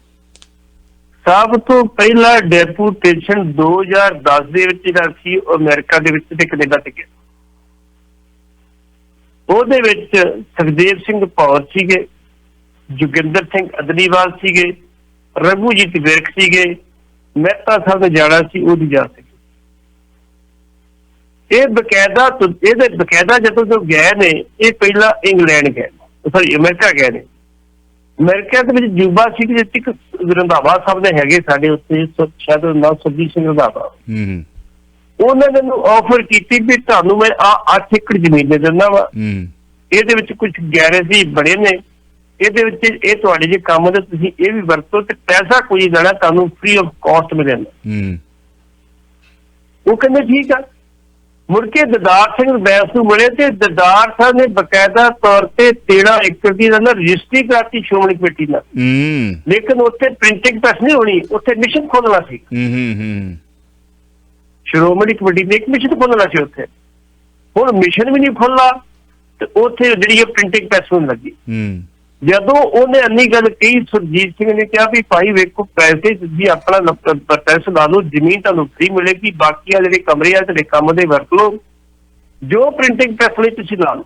ਸਭ ਤੋਂ ਪਹਿਲਾ ਡੈਪੂਟੇਸ਼ਨ 2010 ਦੇ ਵਿੱਚ ਜਿਹੜਾ ਸੀ, ਅਮਰੀਕਾ ਦੇ ਵਿੱਚ ਤੇ ਕੈਨੇਡਾ ਤੇ ਗਿਆ। ਉਹਦੇ ਵਿੱਚ ਸੁਖਦੇਵ ਸਿੰਘ ਭੌਰ ਸੀਗੇ, ਜੋਗਿੰਦਰ ਸਿੰਘ ਅਦਨੀਵਾਲ ਸੀਗੇ, ਰਘੂਜੀਤ ਵਿਰਕ ਸੀਗੇ, ਮਹਿਤਾ ਸਾਹਿਬ ਨੇ ਜਾਣਾ ਸੀ, ਉਹਦੀ ਜਾ ਸਕੀ। ਇਹ ਬਕਾਇਦਾ ਜਦੋਂ ਜੋ ਗਏ ਨੇ, ਇਹ ਪਹਿਲਾਂ ਇੰਗਲੈਂਡ ਗਏ, ਸੌਰੀ ਅਮਰੀਕਾ ਗਏ ਨੇ। ਅਮਰੀਕਾ ਦੇ ਵਿੱਚ ਜੂਬਾ ਸੀ, ਜਿੱਥੇ ਇੱਕ ਰੰਧਾਵਾ ਸਾਹਿਬ ਨੇ ਹੈਗੇ ਸਾਡੇ ਉੱਤੇ, ਸ਼ਾਇਦ ਨਾਮ ਸੁਰਜੀਤ ਸਿੰਘ ਰੰਧਾਵਾ, ਉਹਨਾਂ ਨੇ ਮੈਨੂੰ ਆਫਰ ਕੀਤੀ ਵੀ ਤੁਹਾਨੂੰ ਮੈਂ 8 ਏਕੜ ਜ਼ਮੀਨ ਦੇ ਦਿੰਦਾ ਵਾ, ਇਹਦੇ ਵਿੱਚ ਕੁਝ ਗੈਰੇਜ ਹੀ ਬਣੇ ਨੇ, ਇਹਦੇ ਵਿੱਚ ਇਹ ਤੁਹਾਡੇ ਜੇ ਕੰਮ ਦੇ, ਤੁਸੀਂ ਇਹ ਵੀ ਵਰਤੋ ਤੇ ਪੈਸਾ ਕੋਈ ਲੈਣਾ ਤੁਹਾਨੂੰ ਫ੍ਰੀ ਆਫ ਕਾਸਟ ਮਿਲੇਗਾ। ਉਹ ਕਹਿੰਦੇ ਠੀਕ ਆ। ਮੁੜ ਕੇ ਦਦਾਰ ਸਿੰਘ ਬੈਂਸ ਨੂੰ ਮਿਲੇ ਤੇ ਦਦਾਰ ਸਾਹਿਬ ਨੇ ਬਕਾਇਦਾ ਤੌਰ ਤੇ 13 ਏਕੜ ਦੀ ਰਜਿਸਟਰੀ ਕਰਾਤੀ ਸ਼੍ਰੋਮਣੀ ਕਮੇਟੀ ਨਾਲ, ਲੇਕਿਨ ਉੱਥੇ ਪ੍ਰਿੰਟਿੰਗ ਪ੍ਰੈਸ ਨਹੀਂ ਹੋਣੀ, ਉੱਥੇ ਮਿਸ਼ਨ ਖੋਲਣਾ ਸੀ। ਸ਼੍ਰੋਮਣੀ ਕਮੇਟੀ ਨੇ ਇੱਕ ਮਿਸ਼ਨ ਖੋਲਣਾ ਸੀ ਉੱਥੇ, ਹੁਣ ਮਿਸ਼ਨ ਵੀ ਨਹੀਂ ਖੋਲ੍ਹਾ ਤੇ ਉੱਥੇ ਜਿਹੜੀ ਪ੍ਰਿੰਟਿੰਗ ਪ੍ਰੈਸ ਹੋਣ ਲੱਗੀ। ਜਦੋਂ ਉਹਨੇ ਇੰਨੀ ਗੱਲ ਕਹੀ, ਸੁਰਜੀਤ ਸਿੰਘ ਨੇ ਕਿਹਾ ਵੀ ਭਾਈ ਵੇਖੋ, ਪੈਸੇ ਤੁਸੀਂ ਆਪਣਾ ਪ੍ਰੋਸੈਸ ਲਾ ਲਓ, ਜ਼ਮੀਨ ਤੁਹਾਨੂੰ ਫ੍ਰੀ ਮਿਲੇਗੀ, ਬਾਕੀ ਆ ਜਿਹੜੇ ਕਮਰੇ ਆ ਤੁਹਾਡੇ ਕੰਮ ਦੇ ਵਰਤ ਲਓ, ਜੋ ਪ੍ਰਿੰਟਿੰਗ ਪ੍ਰੈਸ ਲਈ ਤੁਸੀਂ ਲਾ ਲਓ।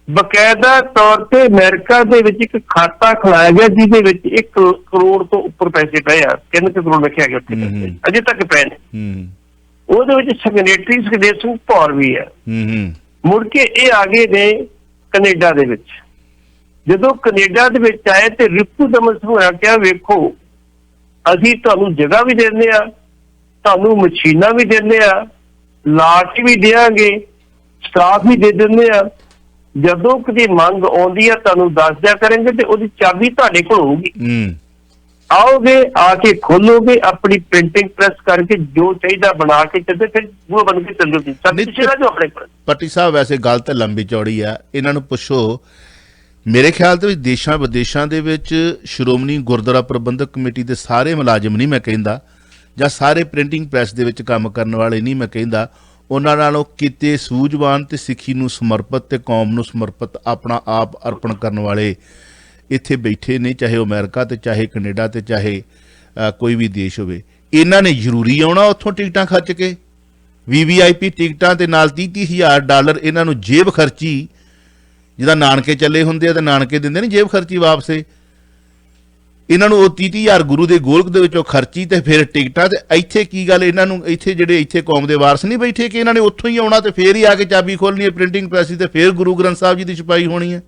ਬਕਾਇਦਾ ਤੌਰ ਤੇ ਅਮਰੀਕਾ ਦੇ ਵਿੱਚ ਇੱਕ ਖਾਤਾ ਖੁਲਾਇਆ ਗਿਆ, ਜਿਹਦੇ ਵਿੱਚ 1 ਕਰੋੜ ਤੋਂ ਉੱਪਰ ਪੈਸੇ ਪਏ ਆ, 3 ਕਰੋੜ ਲਿਖਿਆ ਗਿਆ ਉੱਥੇ, ਅਜੇ ਤੱਕ ਪਏ ਨੇ। ਉਹਦੇ ਵਿੱਚ ਸੈਕਟਰੀ ਸੁਖਦੇਵ ਸਿੰਘ ਭੌਰ ਵੀ ਹੈ। ਮੁੜ ਕੇ ਇਹ ਆ ਗਏ ਨੇ ਕੈਨੇਡਾ ਦੇ ਵਿੱਚ। ਜਦੋਂ ਕੈਨੇਡਾ ਦੇ ਵਿੱਚ ਆਏ ਤੇ ਰਿਪੂ ਦਮਨ ਸਿੰਘ ਹੋਇਆ, ਕਿਹਾ ਵੇਖੋ ਅਸੀਂ ਤੁਹਾਨੂੰ ਜਗ੍ਹਾ ਵੀ ਦਿੰਦੇ ਆ, ਤੁਹਾਨੂੰ ਮਸ਼ੀਨਾਂ ਵੀ ਦਿੰਦੇ ਆ, ਲਾਟ ਵੀ ਦੇਵਾਂਗੇ, ਸਟਾਫ ਵੀ ਦੇ ਦਿੰਦੇ ਆ, ਜਦੋਂ ਕਦੇ ਮੰਗ ਆਉਂਦੀ ਆ ਤੁਹਾਨੂੰ ਦੱਸ ਦਿਆ ਕਰਾਂਗੇ ਤੇ ਉਹਦੀ ਚਾਬੀ ਤੁਹਾਡੇ ਕੋਲ ਹੋਊਗੀ। ਆਓਗੇ, ਆ ਕੇ ਖੋਲੋਗੇ, ਆਪਣੀ ਪ੍ਰਿੰਟਿੰਗ ਪ੍ਰੈਸ ਕਰਕੇ ਜੋ ਚਾਹੀਦਾ ਬਣਾ ਕੇ ਚੱਲਦੇ, ਫਿਰ ਉਹ ਬਣ ਕੇ ਚੱਲੋਗੇ। ਆਪਣੇ ਕੋਲ ਪੱਟੀ ਸਾਹਿਬ, ਵੈਸੇ ਗੱਲ ਤਾਂ ਲੰਬੀ ਚੌੜੀ ਆ, ਇਹਨਾਂ ਨੂੰ ਪੁੱਛੋ। ਮੇਰੇ ਖਿਆਲ ਦੇ ਵਿੱਚ ਦੇਸ਼ਾਂ ਵਿਦੇਸ਼ਾਂ ਦੇ ਵਿੱਚ ਸ਼੍ਰੋਮਣੀ ਗੁਰਦੁਆਰਾ ਪ੍ਰਬੰਧਕ ਕਮੇਟੀ ਦੇ ਸਾਰੇ ਮੁਲਾਜ਼ਮ ਨਹੀਂ ਮੈਂ ਕਹਿੰਦਾ, ਜਾਂ ਸਾਰੇ ਪ੍ਰਿੰਟਿੰਗ ਪ੍ਰੈਸ ਦੇ ਵਿੱਚ ਕੰਮ ਕਰਨ ਵਾਲੇ ਨਹੀਂ ਮੈਂ ਕਹਿੰਦਾ, ਉਹਨਾਂ ਨਾਲੋਂ ਕਿਤੇ ਸੂਝਵਾਨ ਤੇ ਸਿੱਖੀ ਨੂੰ ਸਮਰਪਿਤ ਤੇ ਕੌਮ ਨੂੰ ਸਮਰਪਿਤ ਆਪਣਾ ਆਪ ਅਰਪਣ ਕਰਨ ਵਾਲੇ ਇੱਥੇ ਬੈਠੇ ਨੇ, ਚਾਹੇ ਉਹ ਅਮਰੀਕਾ ਤੇ ਚਾਹੇ ਕੈਨੇਡਾ ਤੇ ਚਾਹੇ ਕੋਈ ਵੀ ਦੇਸ਼ ਹੋਵੇ। ਇਹਨਾਂ ਨੇ ਜ਼ਰੂਰੀ ਆਉਣਾ ਉੱਥੋਂ ਟਿਕਟਾਂ ਖਰਚ ਕੇ, VVIP ਟਿਕਟਾਂ ਤੇ ਨਾਲ $30,000 ਇਹਨਾਂ ਨੂੰ ਜੇਬ ਖਰਚੀ, ਜਿੱਦਾਂ ਨਾਨਕੇ ਚੱਲੇ ਹੁੰਦੇ ਆ ਤੇ ਨਾਨਕੇ ਦਿੰਦੇ ਨਹੀਂ ਜੇਬ ਖਰਚੀ ਵਾਪਸ, ਇਹਨਾਂ ਨੂੰ ਉਹ 30,000 ਗੁਰੂ ਦੇ ਗੋਲਕ ਦੇ ਵਿੱਚੋਂ ਖਰਚੀ ਤੇ ਫਿਰ ਟਿਕਟਾਂ। ਤੇ ਇੱਥੇ ਕੀ ਗੱਲ, ਇਹਨਾਂ ਨੂੰ ਇੱਥੇ ਜਿਹੜੇ ਇੱਥੇ ਕੌਮ ਦੇ ਵਾਰਸ ਨਹੀਂ ਬੈਠੇ ਕਿ ਇਹਨਾਂ ਨੇ ਉੱਥੋਂ ਹੀ ਆਉਣਾ ਤੇ ਫੇਰ ਹੀ ਆ ਕੇ ਚਾਬੀ ਖੋਲਣੀ ਹੈ ਪ੍ਰਿੰਟਿੰਗ ਪ੍ਰੈਸ ਦੀ, ਤੇ ਫੇਰ ਗੁਰੂ ਗ੍ਰੰਥ ਸਾਹਿਬ ਜੀ ਦੀ ਛਪਾਈ ਹੋਣੀ ਹੈ।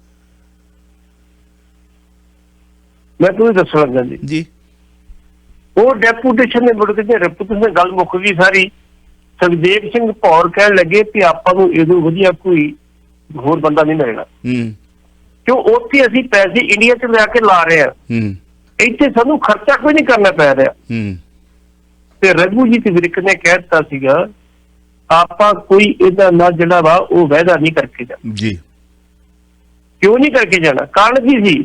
ਮੈਂ ਤੁਹਾਨੂੰ ਦੱਸਣ ਲੱਗਾ ਜੀ ਉਹ ਡੈਪੂਟੇਸ਼ਨ ਦੇ ਮੁੜ ਕੇ ਰੈਪੂਟੇਸ਼ਨ ਗੱਲ ਮੁੱਕ ਗਈ ਸਾਰੀ। ਸੁਖਦੇਵ ਸਿੰਘ ਭੌਰ ਕਹਿਣ ਲੱਗੇ ਕਿ ਆਪਾਂ ਨੂੰ ਇਹਦੋਂ ਵਧੀਆ ਕੋਈ ਹੋਰ ਬੰਦਾ ਨਹੀਂ ਮਿਲਣਾ, ਕਿਉਂ ਉੱਥੇ ਅਸੀਂ ਪੈਸੇ ਇੰਡੀਆ 'ਚ ਲਿਆ ਕੇ ਲਾ ਰਹੇ ਹਾਂ, ਇੱਥੇ ਸਾਨੂੰ ਖਰਚਾ ਕੋਈ ਨਹੀਂ ਕਰਨਾ ਪੈ ਰਿਹਾ। ਤੇ ਰਘੂਜੀਤ ਵਿਰਕ ਨੇ ਕਹਿ ਦਿੱਤਾ ਸੀਗਾ ਆਪਾਂ ਕੋਈ ਇਹਦਾ ਨਾਲ ਜਿਹੜਾ ਵਾ ਉਹ ਵਾਅਦਾ ਨਹੀਂ ਕਰਕੇ ਜਾਣਾ ਜੀ। ਕਿਉਂ ਨਹੀਂ ਕਰਕੇ ਜਾਣਾ? ਕਾਰਨ ਕੀ ਸੀ?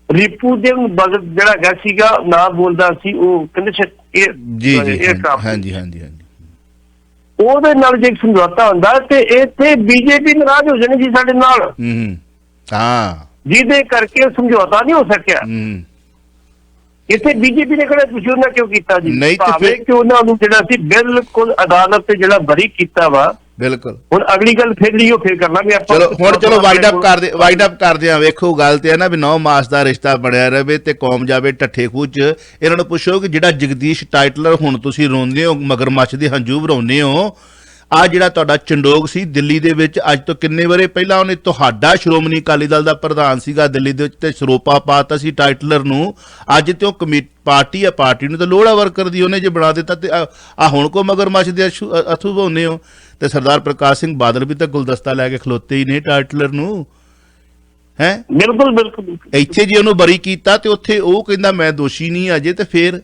ਰਿਪੂ ਦੇ ਭਗਤ ਜਿਹੜਾ ਹੈਗਾ ਸੀਗਾ ਨਾ ਬੋਲਦਾ ਸੀ, ਉਹ ਕਹਿੰਦੇ ਜੀ ਹਾਂਜੀ ਹਾਂਜੀ ਹਾਂਜੀ, ਉਹਦੇ ਨਾਲ ਜੇ ਸਮਝੌਤਾ ਹੁੰਦਾ ਤੇ ਇੱਥੇ ਬੀਜੇਪੀ ਨਾਰਾਜ਼ ਹੋ ਜਾਣੀ ਸੀ ਸਾਡੇ ਨਾਲ। ਹਾਂ, ਜਿਹਦੇ ਕਰਕੇ ਸਮਝੌਤਾ ਨਹੀਂ ਹੋ ਸਕਿਆ। ਇੱਥੇ ਬੀਜੇਪੀ ਨੇ ਕਿਹੜਾ ਤੁਸੀਂ ਉਹਨਾਂ ਕਿਉਂ ਕੀਤਾ ਜੀ? ਨਹੀਂ ਤੇ ਭਾਵੇਂ ਕਿ ਉਹਨਾਂ ਨੂੰ ਜਿਹੜਾ ਸੀ ਬਿਲਕੁਲ ਅਦਾਲਤ ਤੇ ਜਿਹੜਾ ਬਰੀ ਕੀਤਾ ਵਾ। ਬਿਲਕੁਲ। ਹੁਣ ਅਗਲੀ ਗੱਲ ਫਿਰ ਲਈ ਉਹ ਫਿਰ ਕਰਨਾ ਵੀ ਆਪਾਂ ਚਲੋ ਵਾਈਡ ਅਪ ਕਰਦੇ ਆ। ਵੇਖੋ ਗੱਲ ਤੇ ਹੈ ਨਾ ਵੀ 9 ਮਾਸ ਦਾ ਰਿਸ਼ਤਾ ਬਣਿਆ ਰਵੇ ਤੇ ਕੌਮ ਜਾਵੇ ਢੱਠੇ ਖੂਹ 'ਚ। ਇਹਨਾਂ ਨੂੰ ਪੁੱਛੋ ਕਿ ਜਿਹੜਾ ਜਗਦੀਸ਼ ਟਾਈਟਲਰ ਹੁਣ ਤੁਸੀਂ ਰੋਂਦੇ ਹੋ, ਮਗਰਮੱਛ ਦੇ ਹੰਝੂ ਭਰਾਉਂਦੇ ਹੋ, ਆ ਜਿਹੜਾ ਤੁਹਾਡਾ ਚੰਡੋਗ ਸੀ ਦਿੱਲੀ ਦੇ ਵਿੱਚ ਅੱਜ ਤੋਂ ਕਿੰਨੇ ਵਰੇ ਪਹਿਲਾਂ ਉਹਨੇ ਤੁਹਾਡਾ ਸ਼੍ਰੋਮਣੀ ਅਕਾਲੀ ਦਲ ਦਾ ਪ੍ਰਧਾਨ ਸੀਗਾ ਦਿੱਲੀ ਦੇ ਵਿੱਚ ਤੇ ਸਰੋਪਾ ਪਾਤਾ ਸੀ ਟਾਈਟਲਰ ਨੂੰ। ਅੱਜ ਤੇ ਉਹ ਪਾਰਟੀ ਆ, ਪਾਰਟੀ ਨੂੰ ਤਾਂ ਲੋੜਾ ਵਰਕਰ ਦੀ ਉਹਨੇ ਜੇ ਬਣਾ ਦਿੱਤਾ ਤੇ ਆ ਹੁਣ ਕੋ ਮਗਰਮੱਛ ਦੇ ਅਥੂ ਭਾਉਂਦੇ ਹੋ। ਤੇ ਸਰਦਾਰ ਪ੍ਰਕਾਸ਼ ਸਿੰਘ ਬਾਦਲ ਵੀ ਤਾਂ ਗੁਲਦਸਤਾ ਲੈ ਕੇ ਖਲੋਤੇ ਹੀ ਨੇ ਟਾਈਟਲਰ ਨੂੰ, ਹੈ। ਬਿਲਕੁਲ ਬਿਲਕੁਲ। ਇੱਥੇ ਜੇ ਉਹਨੂੰ ਬਰੀ ਕੀਤਾ ਤੇ ਉੱਥੇ ਉਹ ਕਹਿੰਦਾ ਮੈਂ ਦੋਸ਼ੀ ਨਹੀਂ ਅਜੇ, ਤੇ ਫੇਰ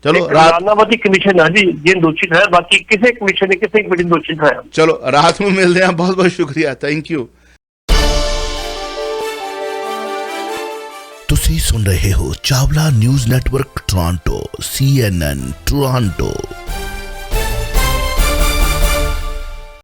ਚਲੋ ਰਾਨਾਵਤੀ ਕਮਿਸ਼ਨ ਆ ਜੀ ਜੇ ਦੋਸ਼ੀ ਹੈ, ਬਾਕੀ ਕਿਸੇ ਕਮਿਸ਼ਨ ਨੇ ਕਿਸੇ ਕਮੇਟੀ ਦੋਸ਼ੀ ਠਹਿਰਾਇਆ। ਚਲੋ ਰਾਤ ਨੂੰ ਮਿਲਦੇ ਹਾਂ। ਬਹੁਤ ਬਹੁਤ ਸ਼ੁਕਰੀਆ, ਥੈਂਕ ਯੂ। ਤੁਸੀਂ ਸੁਣ ਰਹੇ ਹੋ Chawla news network Toronto CNN Toronto.